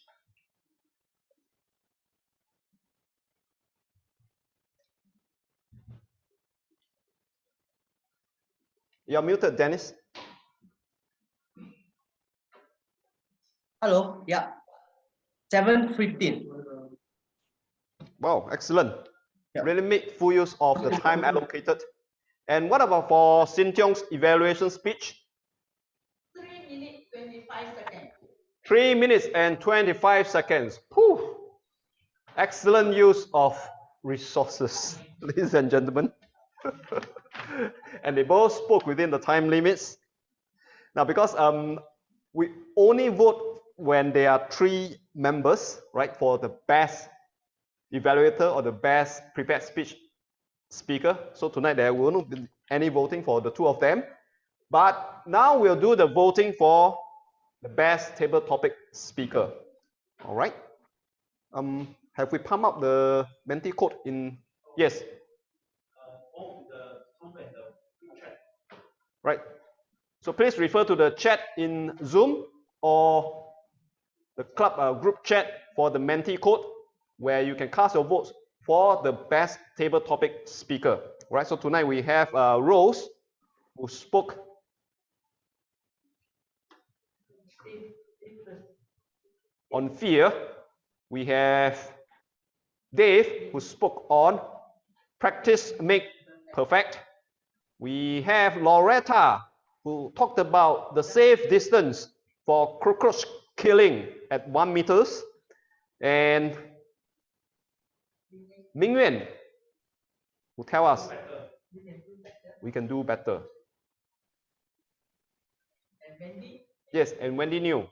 You're muted, Dennis. Hello, yeah. 7:15. Wow, excellent. Yeah. Really made full use of the time allocated. And what about for Sin Tiong's evaluation speech? 3 minutes, 25 seconds. 3 minutes and 25 seconds. Whew. Excellent use of resources, ladies and gentlemen. And they both spoke within the time limits. Now, because we only vote when there are 3 members, right, for the best evaluator or the best prepared speech speaker. So tonight there will not be any voting for the 2 of them. But now we'll do the voting for the best table topic speaker. All right. Have we pumped up the Menti code in? Yes. Right. So please refer to the chat in Zoom or the club group chat for the Menti code, where you can cast your votes for the best table topic speaker. Right. So tonight we have Rose, who spoke on fear. We have Dave, who spoke on practice make perfect. We have Loretta, who talked about the safe distance for cockroach killing at 1 meters. And Mingyuan, who tell us we can do better. And Wendy? Yes, and Wendy knew.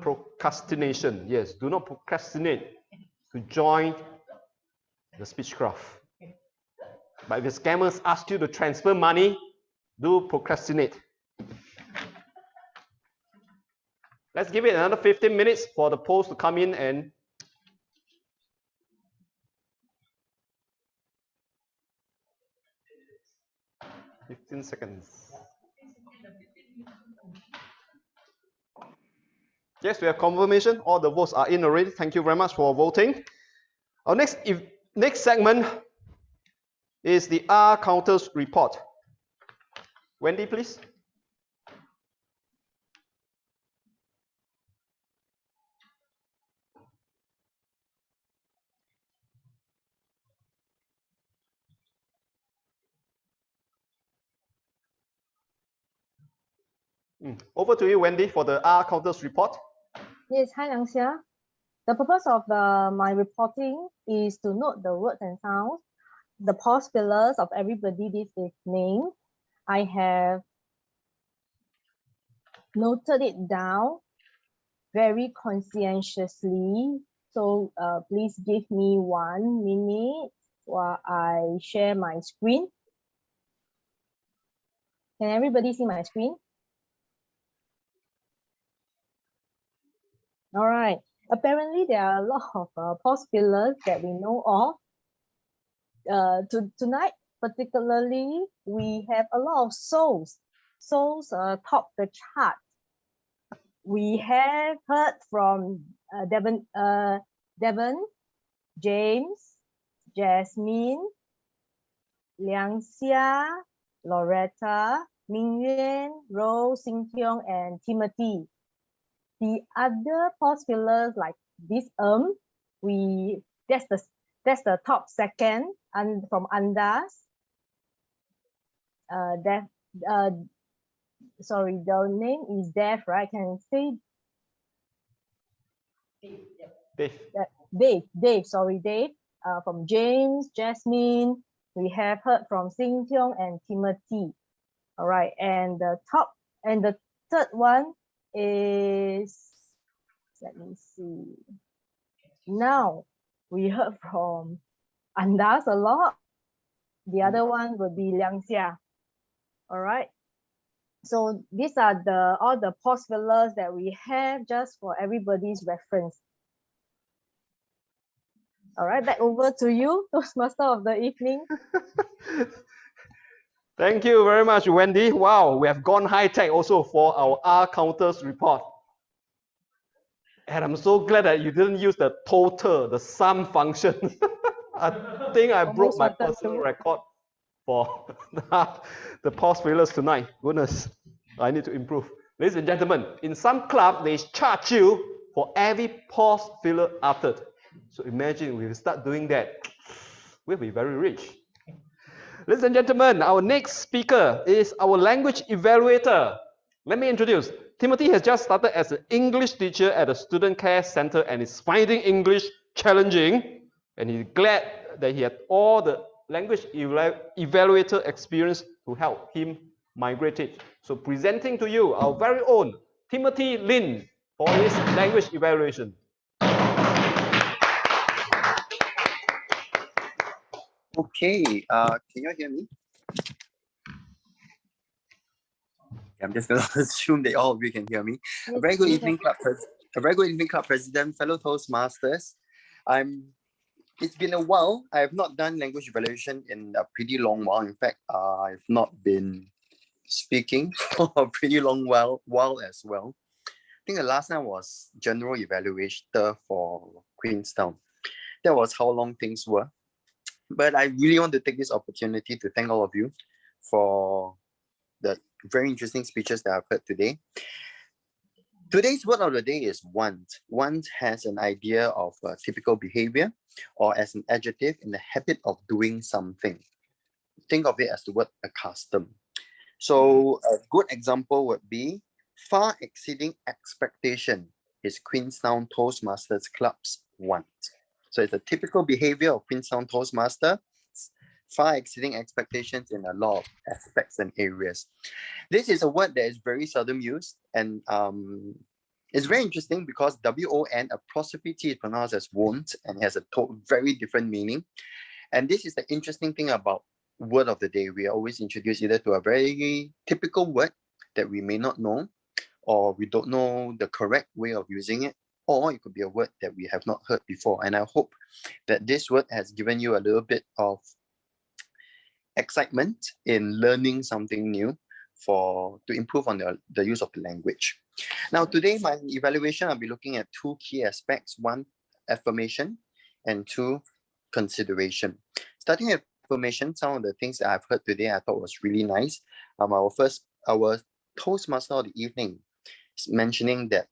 Procrastination. Yes, do not procrastinate to join the speechcraft. But if the scammers ask you to transfer money, do procrastinate. Let's give it another 15 minutes for the polls to come in and $15 seconds. Yes, we have confirmation. All the votes are in already. Thank you very much for voting. Our next segment is the R counters report. Wendy, please. Over to you, Wendy, for the R counters report. Yes, hi Liang Xia. The purpose of my reporting is to note the words and sounds, the pause fillers of everybody this evening. I have noted it down very conscientiously. So please give me 1 minute while I share my screen. Can everybody see my screen? All right. Apparently, there are a lot of pause fillers that we know of. Tonight, particularly, we have a lot of souls. Souls top the chart. We have heard from Devon, James, Jasmine, Liang Xia, Loretta, Mingyuan, Rose, Xing-Tiong, and Timothy. The other pause fillers like this that's the top second, and from Andas. Sorry, the name is Dev, right? Can I say Dave, sorry, Dave. From James, Jasmine, we have heard from Xing-Tiong and Timothy. All right, and the third one is, let me see. Now we heard from Andas a lot. The other one would be Liang Xia. All right. So these are all the pause fillers that we have just for everybody's reference. All right, back over to you, Toastmaster of the evening. Thank you very much, Wendy. Wow, we have gone high-tech also for our R counters report. And I'm so glad that you didn't use the total, the sum function. I think I broke my personal record for the pause fillers tonight. Goodness, I need to improve. Ladies and gentlemen, in some club, they charge you for every pause filler uttered. So imagine we start doing that, we'll be very rich. Ladies and gentlemen, our next speaker is our language evaluator. Let me introduce. Timothy has just started as an English teacher at a student care center and is finding English challenging, and he's glad that he had all the language evaluator experience to help him migrate it. So presenting to you our very own Timothy Lin for his language evaluation. Okay, can you hear me? I'm just going to assume that all of you can hear me. A very good evening, club president, fellow Toastmasters. It's been a while. I have not done language evaluation in a pretty long while. In fact, I've not been speaking for a pretty long while as well. I think the last time was general evaluator for Queenstown. That was how long things were. But I really want to take this opportunity to thank all of you for the very interesting speeches that I've heard today. Today's word of the day is want. Want has an idea of a typical behavior or as an adjective in the habit of doing something. Think of it as the word a custom. So a good example would be far exceeding expectation is Queenstown Toastmasters Club's want. So it's a typical behavior of Queenstown Toastmaster, far exceeding expectations in a lot of aspects and areas. This is a word that is very seldom used, and it's very interesting because W-O-N apostrophe T is pronounced as won't and has a very different meaning. And this is the interesting thing about word of the day. We are always introduced either to a very typical word that we may not know, or we don't know the correct way of using it, or it could be a word that we have not heard before. And I hope that this word has given you a little bit of excitement in learning something new to improve on the use of the language. Now, today, my evaluation, I'll be looking at two key aspects. One, affirmation, and two, consideration. Starting with affirmation, some of the things that I've heard today I thought was really nice. Our Toastmaster of the evening is mentioning that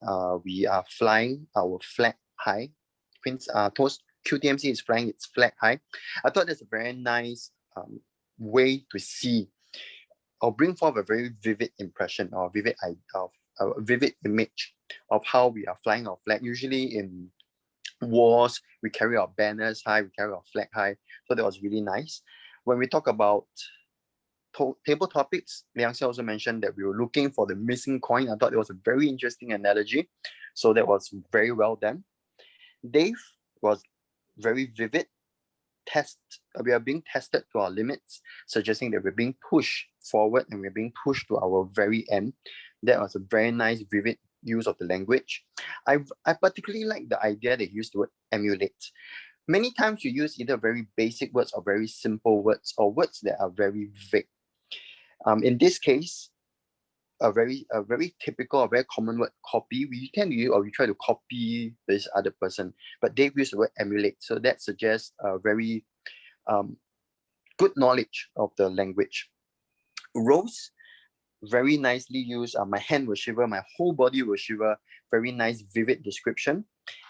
we are flying our flag high. QTMC is flying its flag high. I thought that's a very nice way to see or bring forth a very vivid impression or a vivid image of how we are flying our flag. Usually in wars, we carry our banners high, we carry our flag high. So that was really nice. When we talk about table topics, Liang Xia also mentioned that we were looking for the missing coin. I thought it was a very interesting analogy. So that was very well done. Dave was very vivid. We are being tested to our limits, suggesting that we're being pushed forward and we're being pushed to our very end. That was a very nice, vivid use of the language. I particularly like the idea they used the word emulate. Many times you use either very basic words or very simple words or words that are very vague. In this case, a very typical, a very common word, copy. We tend to use or we try to copy this other person, but they use the word emulate. So that suggests a very good knowledge of the language. Rose, very nicely used. My hand will shiver, my whole body will shiver. Very nice, vivid description.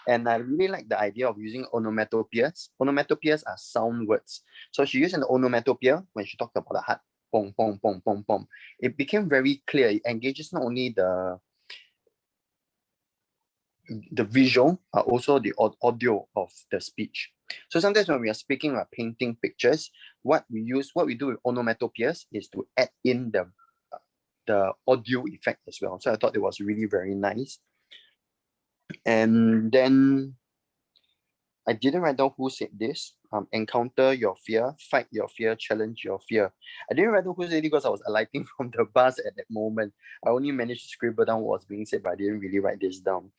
And I really like the idea of using onomatopoeias. Onomatopoeias are sound words. So she used an onomatopoeia when she talked about the heart. Pong, pong, pong, pong, pong. It became very clear. It engages not only the visual, but also the audio of the speech. So sometimes when we are speaking or painting pictures, what we do with onomatopoeias is to add in the audio effect as well. So I thought it was really very nice. And then I didn't write down who said this. Encounter your fear, fight your fear, challenge your fear. I didn't write down who said it because I was alighting from the bus at that moment. I only managed to scribble down what was being said, but I didn't really write this down.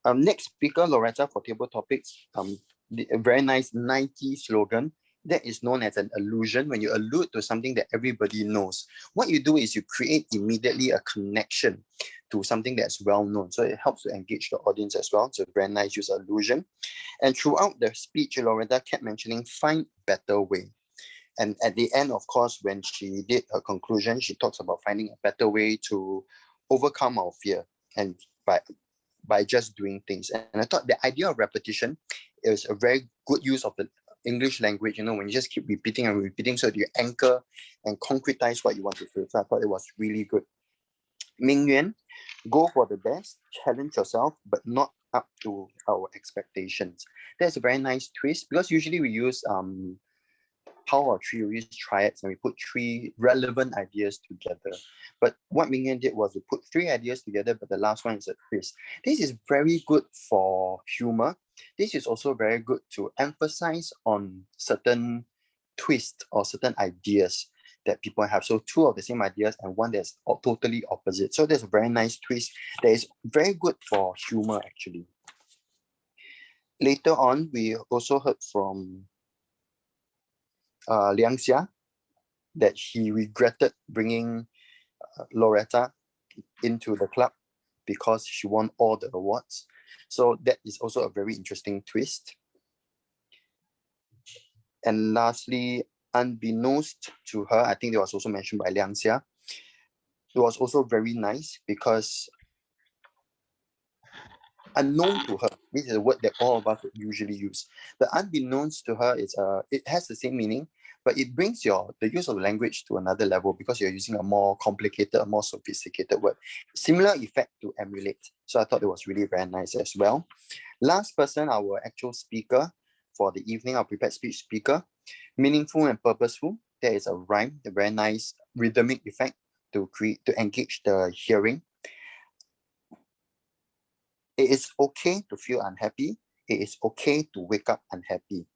Next speaker, Loretta, for table topics. A very nice Nike slogan. That is known as an allusion. When you allude to something that everybody knows, what you do is you create immediately a connection to something that's well known. So it helps to engage the audience as well. So very nice use of allusion. And throughout the speech, Loretta kept mentioning find better way. And at the end, of course, when she did her conclusion, she talks about finding a better way to overcome our fear and by just doing things. And I thought the idea of repetition is a very good use of the English language, when you just keep repeating and repeating, so you anchor and concretize what you want to say. So I thought it was really good. Ming Yuan, go for the best, challenge yourself, but not up to our expectations. That's a very nice twist because usually we use power of three, we use triads and we put three relevant ideas together. But what Ming did was to put three ideas together, but the last one is a twist. This is very good for humor. This is also very good to emphasize on certain twists or certain ideas that people have. So two of the same ideas and one that's totally opposite. So there's a very nice twist that is very good for humor actually. Later on, we also heard from Liang Xia that he regretted bringing Loretta into the club because she won all the awards. So that is also a very interesting twist. And lastly, unbeknownst to her, I think that was also mentioned by Liang Xia, it was also very nice because unknown to her, this is a word that all of us would usually use. But unbeknownst to her, it has the same meaning, but it brings the use of language to another level because you're using a more complicated, a more sophisticated word. Similar effect to emulate. So I thought it was really very nice as well. Last person, our actual speaker for the evening, our prepared speech speaker, meaningful and purposeful. There is a rhyme, a very nice rhythmic effect to engage the hearing. It is okay to feel unhappy. It is okay to wake up unhappy.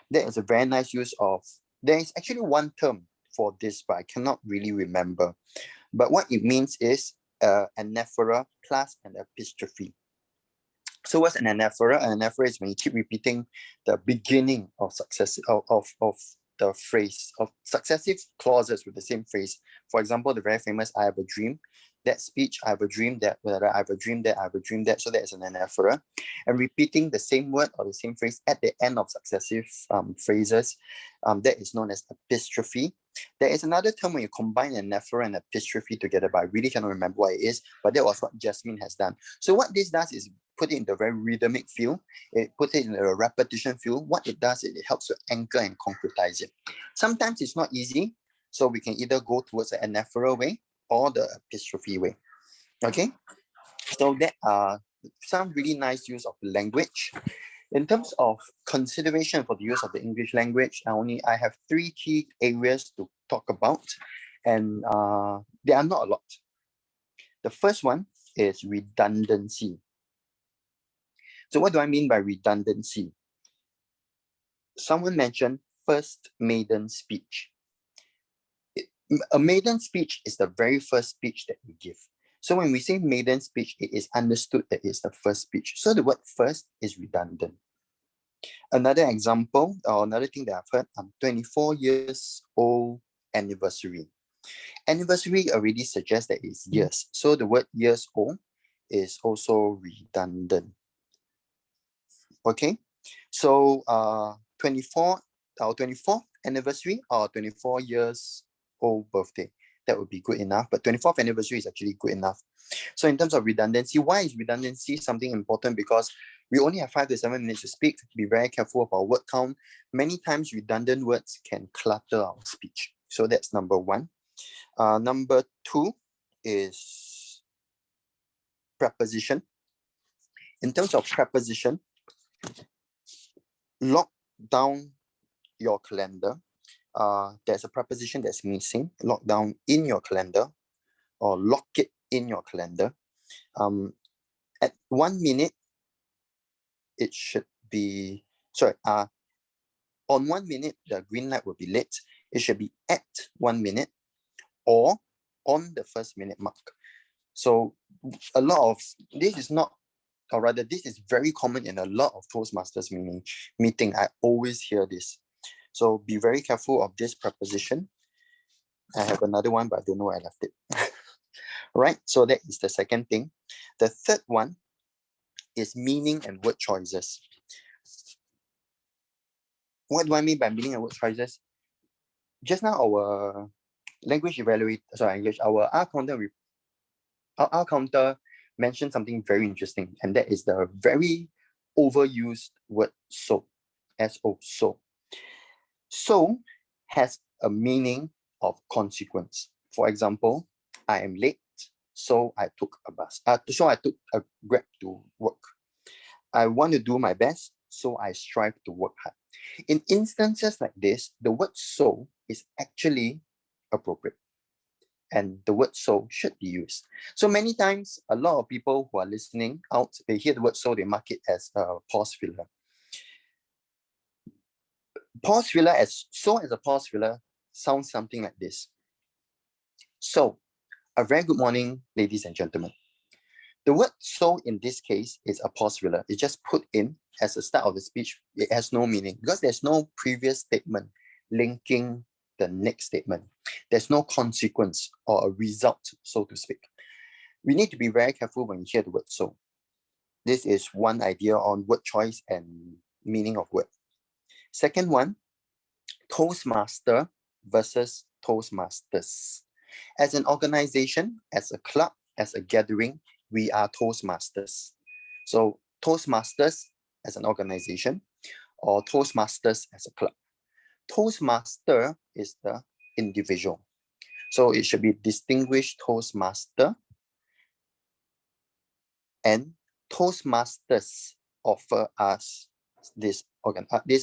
That is a very nice use of, there is actually one term for this, but I cannot really remember. But what it means is anaphora plus an apostrophe. So what's an anaphora? An anaphora is when you keep repeating the beginning of the phrase, of successive clauses with the same phrase. For example, the very famous I have a dream. That speech, I have a dream that, I have a dream that, I have a dream that. So that is an anaphora. And repeating the same word or the same phrase at the end of successive phrases, that is known as apostrophe. There is another term when you combine anaphora and apostrophe together, but I really cannot remember what it is, but that was what Jasmine has done. So what this does is put it in the very rhythmic feel, it puts it in a repetition feel. What it does is it helps to anchor and concretize it. Sometimes it's not easy, so we can either go towards the anaphora way or the apostrophe way. Okay, so that are some really nice use of language. In terms of consideration for the use of the English language, I have three key areas to talk about, and there are not a lot. The first one is redundancy. So what do I mean by redundancy? Someone mentioned first maiden speech. A maiden speech is the very first speech that we give. So when we say maiden speech, it is understood that it's the first speech. So the word first is redundant. Another example, or another thing that I've heard, 24 years old anniversary. Anniversary already suggests that it's years. So the word years old is also redundant. Okay, so 24th anniversary or 24 years old birthday, that would be good enough, but 24th anniversary is actually good enough. So in terms of redundancy, why is redundancy something important? Because we only have 5 to 7 minutes to speak. Be very careful of our word count. Many times redundant words can clutter our speech. So that's number one. Number two is preposition. In terms of preposition, lock down your calendar. There's a preposition that's missing. Lock down in your calendar or lock it in your calendar. At 1 minute, it should be, on 1 minute, the green light will be lit. It should be at 1 minute or on the first minute mark. So a lot of, this is not, or rather this is very common in a lot of Toastmasters meeting. I always hear this. So be very careful of this preposition. I have another one, but I don't know where I left it. Right, so that is the second thing. The third one is meaning and word choices. What do I mean by meaning and word choices? Just now our language evaluator, our R counter mentioned something very interesting, and that is the very overused word so, S-O, so. So has a meaning of consequence. For example, I am late, so I took a bus. So I took a Grab to work. I want to do my best, so I strive to work hard. In instances like this, the word so is actually appropriate. And the word so should be used. So many times, a lot of people who are listening out, they hear the word so, they mark it as a pause filler. Pause filler as a pause filler sounds something like this. So, a very good morning, ladies and gentlemen. The word so in this case is a pause filler. It's just put in as the start of the speech. It has no meaning because there's no previous statement linking the next statement. There's no consequence or a result, so to speak. We need to be very careful when we hear the word so. This is one idea on word choice and meaning of word. Second one, Toastmaster versus Toastmasters. As an organization, as a club, as a gathering, we are Toastmasters. So Toastmasters as an organization or Toastmasters as a club. Toastmaster is the individual. So it should be distinguished Toastmaster, and Toastmasters offer us this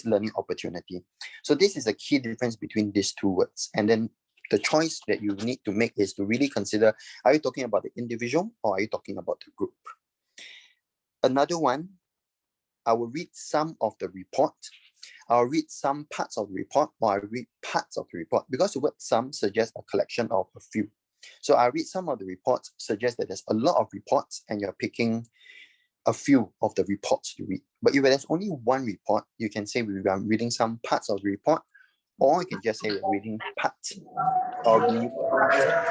learning opportunity. So this is a key difference between these two words. And then the choice that you need to make is to really consider, are you talking about the individual or are you talking about the group? Another one, I will read some of the report. I'll read some parts of the report, or I'll read parts of the report, because the word some suggests a collection of a few. So I'll read some of the reports, suggest that there's a lot of reports and you're picking a few of the reports to read. But if there's only one report, you can say we are reading some parts of the report, or you can just say we're reading parts or read parts of the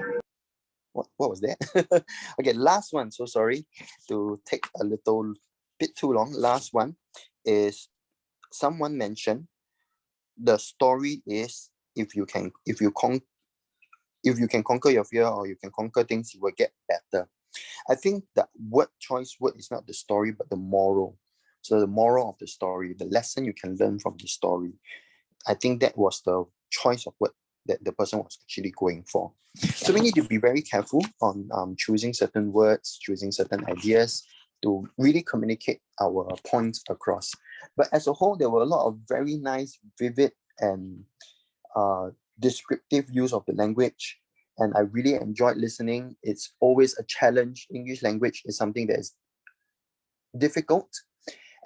report. What was that? Okay, last one. So sorry to take a little bit too long. Last one is someone mentioned the story is if you can conquer your fear or you can conquer things, you will get better. I think the word is not the story, but the moral. So the moral of the story, the lesson you can learn from the story. I think that was the choice of word that the person was actually going for. So we need to be very careful on choosing certain words, choosing certain ideas to really communicate our points across. But as a whole, there were a lot of very nice, vivid, and descriptive use of the language. And I really enjoyed listening. It's always a challenge. English language is something that is difficult,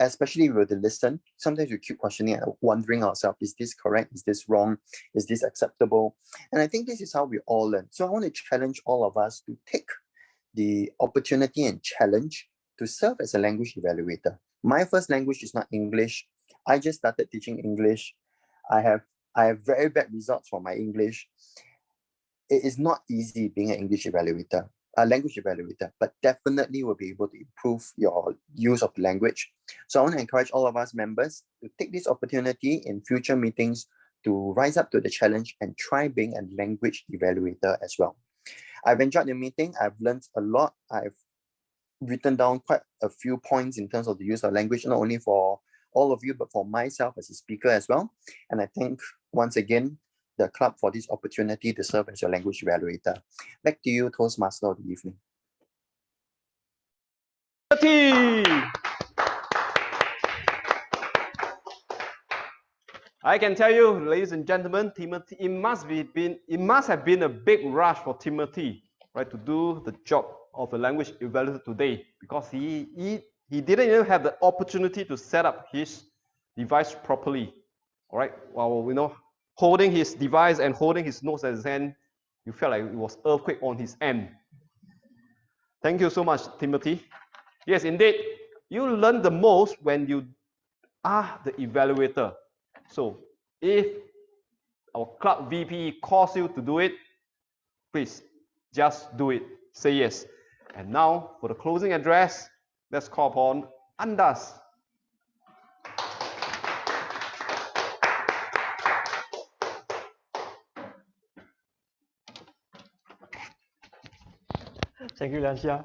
especially if we were to listen. Sometimes we keep questioning and wondering ourselves, is this correct? Is this wrong? Is this acceptable? And I think this is how we all learn. So I want to challenge all of us to take the opportunity and challenge to serve as a language evaluator. My first language is not English. I just started teaching English. I have very bad results for my English. It is not easy being an English evaluator, a language evaluator, but definitely will be able to improve your use of the language. So I want to encourage all of us members to take this opportunity in future meetings to rise up to the challenge and try being a language evaluator as well. I've enjoyed the meeting. I've learned a lot. I've written down quite a few points in terms of the use of language, not only for all of you, but for myself as a speaker as well. And I thank once again the club for this opportunity to serve as your language evaluator. Back to you, Toastmaster of the evening. I can tell you, ladies and gentlemen, Timothy, it must have been a big rush for Timothy, right, to do the job of a language evaluator today, because he didn't even have the opportunity to set up his device properly. All right, while holding his device and holding his notes at his hand, you felt like it was earthquake on his end. Thank you so much, Timothy. Yes, indeed, you learn the most when you are the evaluator. So if our club VP calls you to do it, please just do it. Say yes. And now for the closing address, let's call upon Andas. Thank you, Lancia.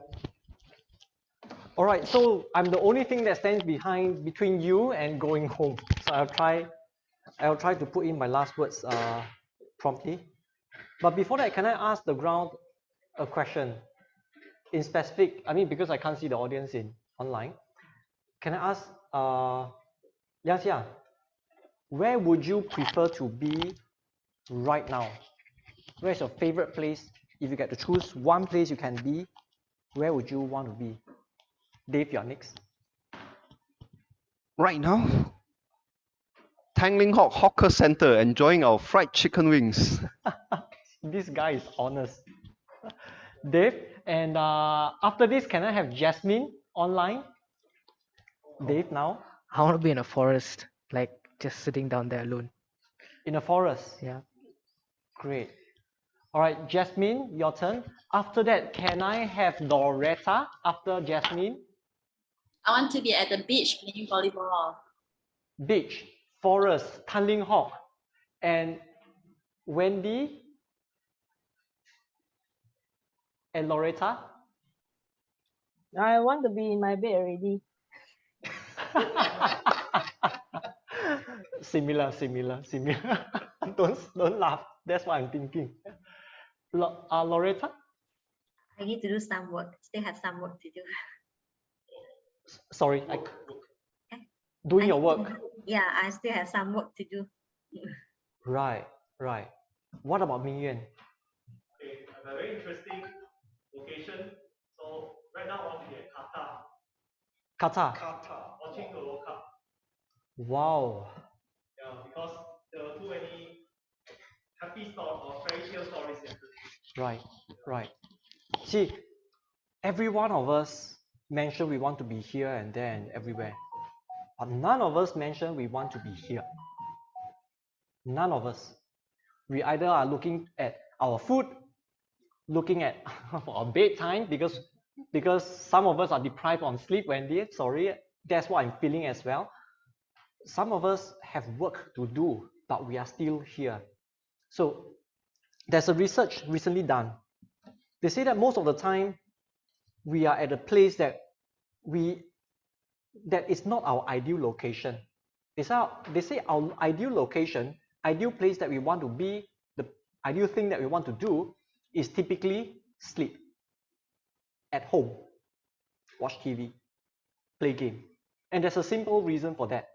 All right, so I'm the only thing that stands between you and going home. So I'll try to put in my last words promptly. But before that, can I ask the ground a question? in specific, I mean, because I can't see the audience in online, can I ask, Liang Xia, where would you prefer to be right now? Where's your favorite place? If you get to choose one place you can be, where would you want to be? Dave, you're next. Right now, Tanglin Hawk Hawker Center enjoying our fried chicken wings. This guy is honest. Dave, and after this, can I have Jasmine online? Dave now? I want to be in a forest, like just sitting down there alone. In a forest? Yeah. Great. All right, Jasmine, your turn. After that, can I have Loretta after Jasmine? I want to be at the beach playing volleyball. Beach, forest, Tanglin Hawk. And Wendy and Loretta? I want to be in my bed already. Similar. Don't laugh. That's what I'm thinking. Loretta? I need to do some work. Still have some work to do. Sorry, doing your work. Yeah, I still have some work to do. Right. What about Ming Yuan? Okay, I have a very interesting location. So right now I want to be at Qatar. Qatar. Watching the World Cup. Wow. Yeah, because there were too many happy stories or fairy tale stories yesterday. Right. See, every one of us mentioned we want to be here and there and everywhere. But none of us mentioned we want to be here. None of us. We either are looking at our food, looking at our bedtime, because some of us are deprived on sleep, Wendy. Sorry, that's what I'm feeling as well. Some of us have work to do, but we are still here. So there's a research recently done. They say that most of the time we are at a place that is not our ideal location. They say our ideal location, ideal place that we want to be, the ideal thing that we want to do is typically sleep, at home, watch TV, play game. And there's a simple reason for that.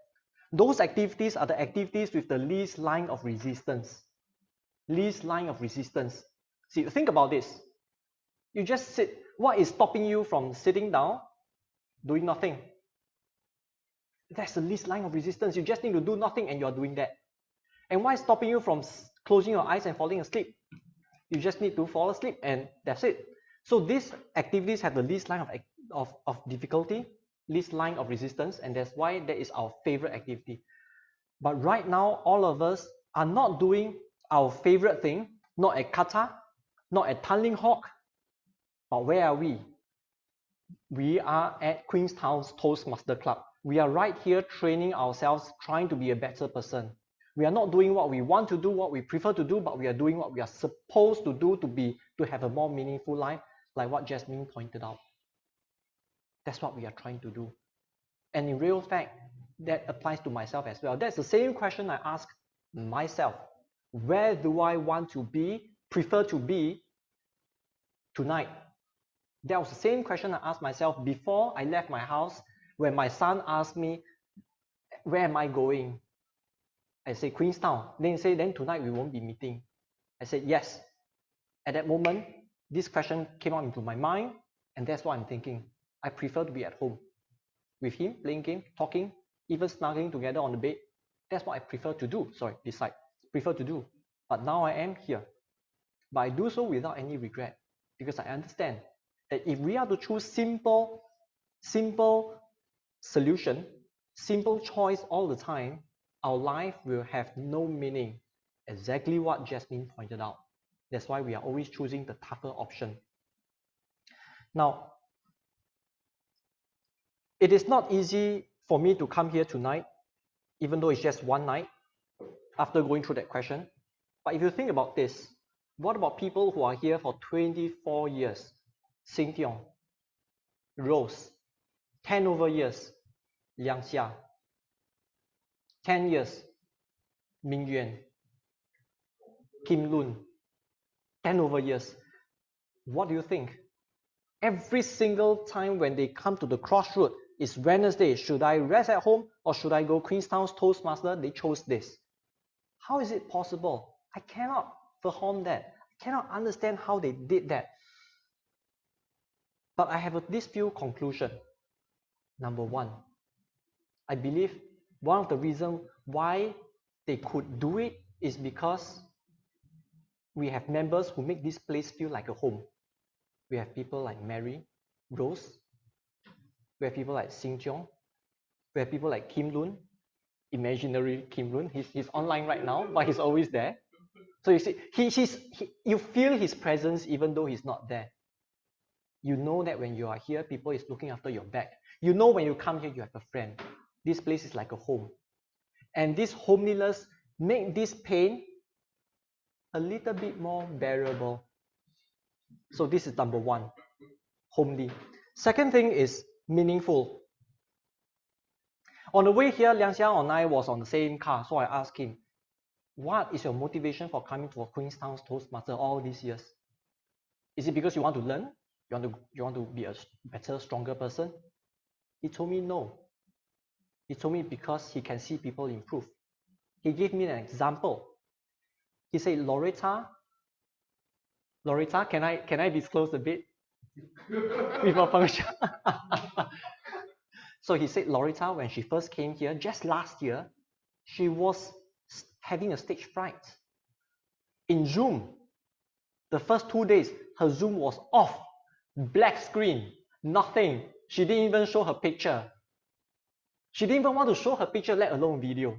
Those activities are the activities with the least line of resistance. Least line of resistance. See, think about this. You just sit. What is stopping you from sitting down, doing nothing? That's the least line of resistance. You just need to do nothing and you're doing that. And what is stopping you from closing your eyes and falling asleep? You just need to fall asleep and that's it. So these activities have the least line of difficulty, least line of resistance, and that's why that is our favorite activity. But right now, all of us are not doing our favorite thing, not at Qatar, not at Tanglin Hawk, but where are we? We are at Queenstown's Toastmaster Club. We are right here training ourselves, trying to be a better person. We are not doing what we want to do, what we prefer to do, but we are doing what we are supposed to do to have a more meaningful life, like what Jasmine pointed out. That's what we are trying to do. And in real fact, that applies to myself as well. That's the same question I ask myself. Where do I want to be, prefer to be tonight? That was the same question I asked myself before I left my house when my son asked me, where am I going? I say Queenstown. Then he said, then tonight we won't be meeting. I said, yes. At that moment, this question came up into my mind, and that's what I'm thinking. I prefer to be at home with him, playing game, talking, even snuggling together on the bed. That's what I prefer to do. Prefer to do. But now I am here. But I do so without any regret, because I understand that if we are to choose simple solution, simple choice all the time, our life will have no meaning. Exactly what Jasmine pointed out. That's why we are always choosing the tougher option. Now, it is not easy for me to come here tonight, even though it's just one night, after going through that question. But if you think about this, what about people who are here for 24 years? Sing Tiong, Rose, 10 over years, Liang Xia, 10 years, Ming Yuan, Kim Lun, 10 over years. What do you think? Every single time when they come to the crossroad, it's Wednesday. Should I rest at home or should I go Queenstown's Toastmaster? They chose this. How is it possible? I cannot fathom that. I cannot understand how they did that. But I have this few conclusion. Number one, I believe one of the reasons why they could do it is because we have members who make this place feel like a home. We have people like Mary, Rose. We have people like Sing Cheong. We have people like Kim Loon, imaginary Kim Loon. He's online right now, but he's always there. So you see, you feel his presence even though he's not there. You know that when you are here, people is looking after your back. You know when you come here, you have a friend. This place is like a home. And this homeliness make this pain a little bit more bearable. So this is number one, homely. Second thing is meaningful. On the way here, Liang Xia and I was on the same car, so I asked him, what is your motivation for coming to a Queenstown's Toastmaster all these years? Is it because you want to learn? You want to be a better, stronger person? He told me no. He told me because he can see people improve. He gave me an example. He said, Loretta, can I disclose a bit with a function? So he said, Loretta, when she first came here, just last year, she was having a stage fright. In Zoom, the first 2 days, her Zoom was off, black screen, nothing. She didn't even show her picture. She didn't even want to show her picture, let alone video.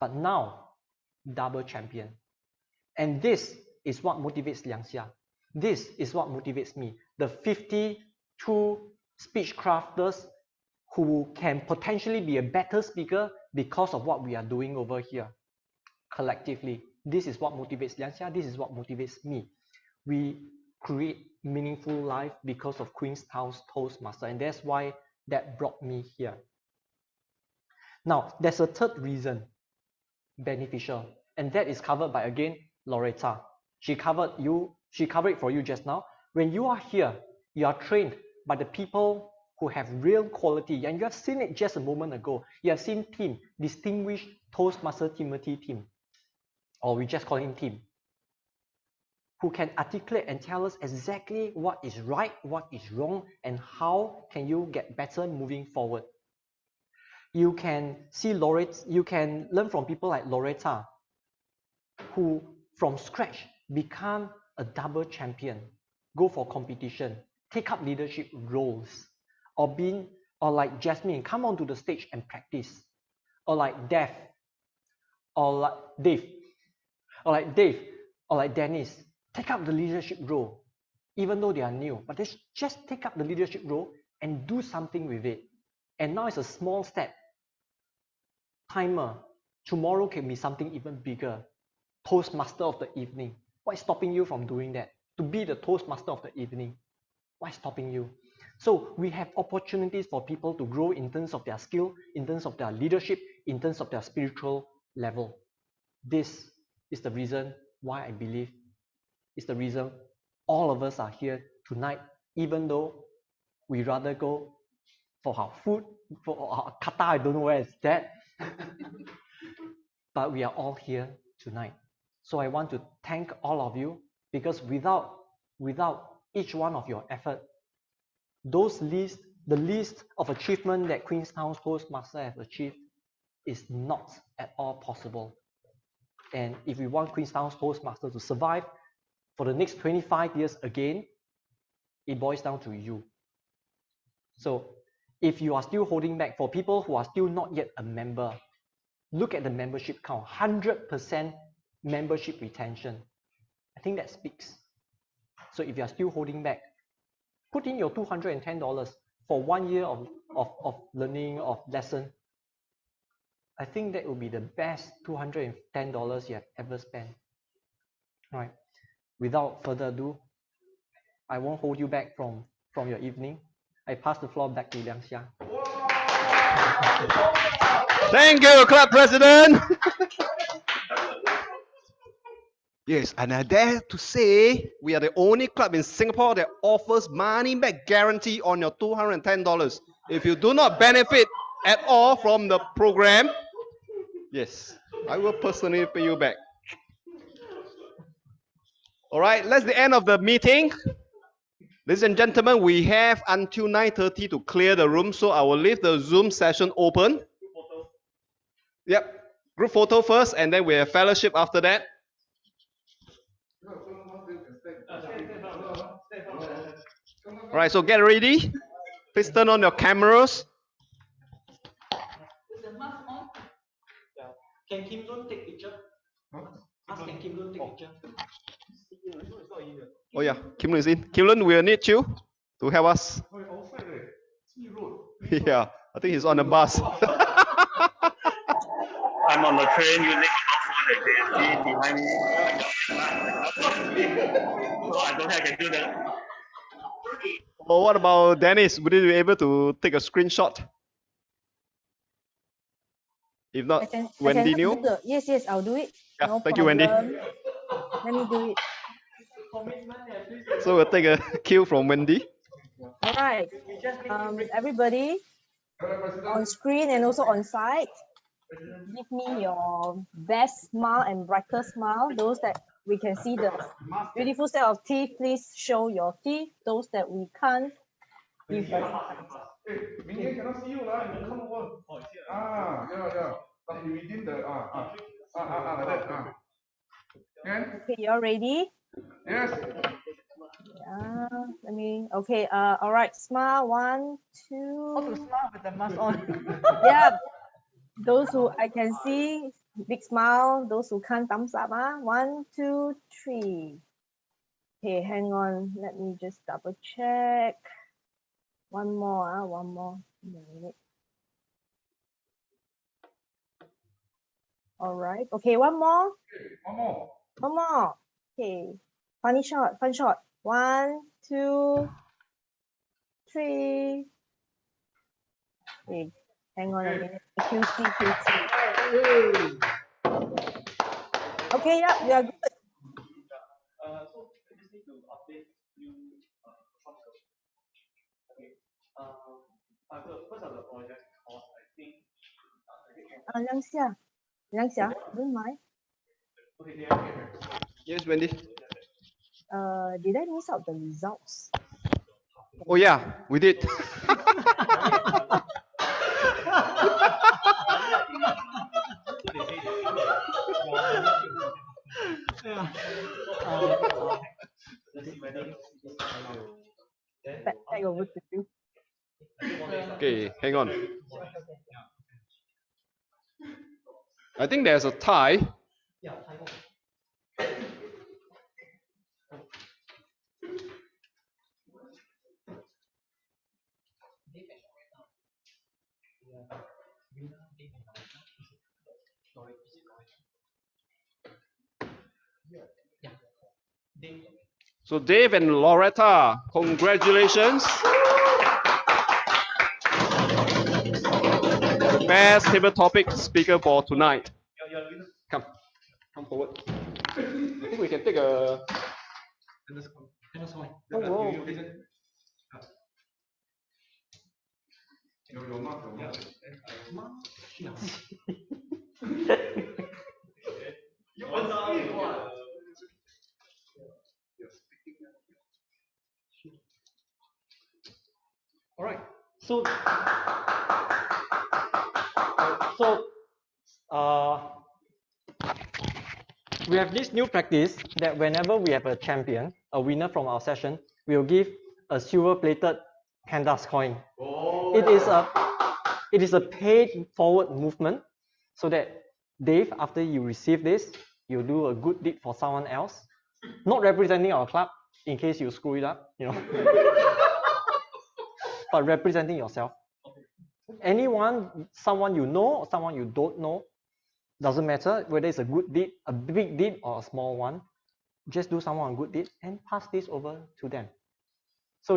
But now, double champion. And this is what motivates Liang Xia. This is what motivates me. The 52 speech crafters who can potentially be a better speaker because of what we are doing over here collectively. This is what motivates Liang Xia. This is what motivates me. We create meaningful life because of Queenstown's Toastmaster, and that's why that brought me here. Now, there's a third reason, beneficial, and that is covered by, again, Loretta. She covered it for you just now. When you are here, you are trained by the people who have real quality, and you have seen it just a moment ago. You have seen Tim, distinguished Toastmaster Timothy Tim, or we just call him Tim, who can articulate and tell us exactly what is right, what is wrong, and how can you get better moving forward. You can see Loretta, you can learn from people like Loretta, who from scratch become a double champion, go for competition, take up leadership roles, or like Jasmine, come onto the stage and practice, or like Dave, or like Dennis, take up the leadership role, even though they are new, but they just take up the leadership role and do something with it. And now it's a small step. Timer, tomorrow can be something even bigger. Toastmaster of the evening. What is stopping you from doing that? To be the Toastmaster of the evening. What is stopping you? So we have opportunities for people to grow in terms of their skill, in terms of their leadership, in terms of their spiritual level. This is the reason why I believe it's the reason all of us are here tonight, even though we rather go for our food, for our kata, I don't know where it's that. But we are all here tonight. So I want to thank all of you, because without each one of your effort, the list of achievement that Queenstown's Toastmaster have achieved is not at all possible. And if we want Queenstown's Toastmaster to survive for the next 25 years again, it boils down to you. So if you are still holding back, for people who are still not yet a member, look at the membership count, 100% membership retention. I think that speaks. So if you are still holding back, put in your $210 for 1 year of learning, of lesson. I think that will be the best $210 you have ever spent. All right. Without further ado, I won't hold you back from your evening. I pass the floor back to Liang Xia. Thank you, Club President. Yes, and I dare to say we are the only club in Singapore that offers money back guarantee on your $210. If you do not benefit at all from the program, yes, I will personally pay you back. All right, that's the end of the meeting. Ladies and gentlemen, we have until 9:30 to clear the room, so I will leave the Zoom session open. Yep, group photo first, and then we have fellowship after that. All right, so get ready. Please turn on your cameras. Is the mask on? Yeah. Can Kim Lun take picture? Ask can Kim Lun take picture? Oh yeah, Kim Lun is in. Kim Lun, we'll need you to help us. Yeah, I think he's on the bus. I'm on the train using the phone behind me. So I don't think I can do that. Oh, what about Dennis? Would you be able to take a screenshot? If not, Wendy New? Yes, I'll do it. Yeah, No thank you, Wendy. problem. Let me do it. So we'll take a cue from Wendy. All right. Everybody on screen and also on site, give me your best smile and brightest smile. Those that we can see the beautiful set of teeth, please show your teeth. Those that we can't, give us Ming cannot see you, come over. Yeah. But within the like that. Okay, you all ready? Yes. Okay, all right, smile, 1, 2. How to smile with the mask on? Yeah, those who I can see, big smile. Those who can't, thumbs up. 1, 2, 3. Okay, hang on. Let me just double check. One more. One more. All right. Okay, one more. One more. Okay. Funny shot. Fun shot. 1, 2, 3. Okay. Hang on a minute. QC. Okay, yeah, we are good. So I just need to update you some stuff. Okay. First of the project cost, I think. Liang Xia, don't mind. Okay, Yes, Wendy. Did I miss out the results? Oh yeah, we did. Back over to you. Okay, hang on. I think there's a tie. So Dave and Loretta, congratulations. Best table topic speaker for tonight. Come forward. I think we can take a. Oh, whoa. All right. So we have this new practice that whenever we have a champion, a winner from our session, we will give a silver-plated pandas coin. Oh. It is a paid forward movement, so that Dave, after you receive this, you do a good deed for someone else, not representing our club in case you screw it up, but representing yourself. Anyone, someone you know or someone you don't know, doesn't matter whether it's a good deed, a big deed or a small one, just do someone a good deed and pass this over to them. So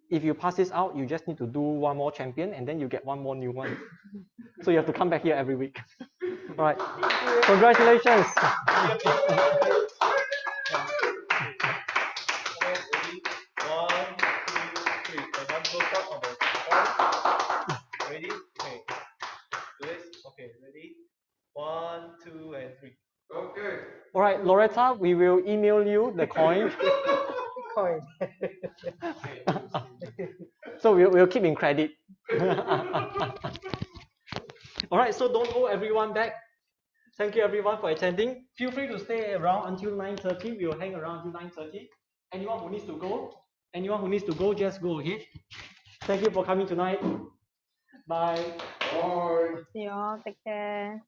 if you pass this out, you just need to do one more champion and then you get one more new one. So you have to come back here every week. All right. Congratulations. All right, Loretta, we will email you the coin. Coin. So we'll keep in credit. All right, so don't hold everyone back. Thank you everyone for attending. Feel free to stay around until 9:30. We will hang around until 9:30. Anyone who needs to go, just go ahead. Thank you for coming tonight. Bye. Bye. See you all. Take care.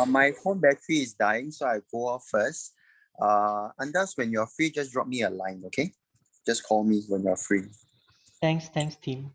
My phone battery is dying, so I go off first. Andas, when you're free, just drop me a line, okay? Just call me when you're free. Thanks, team.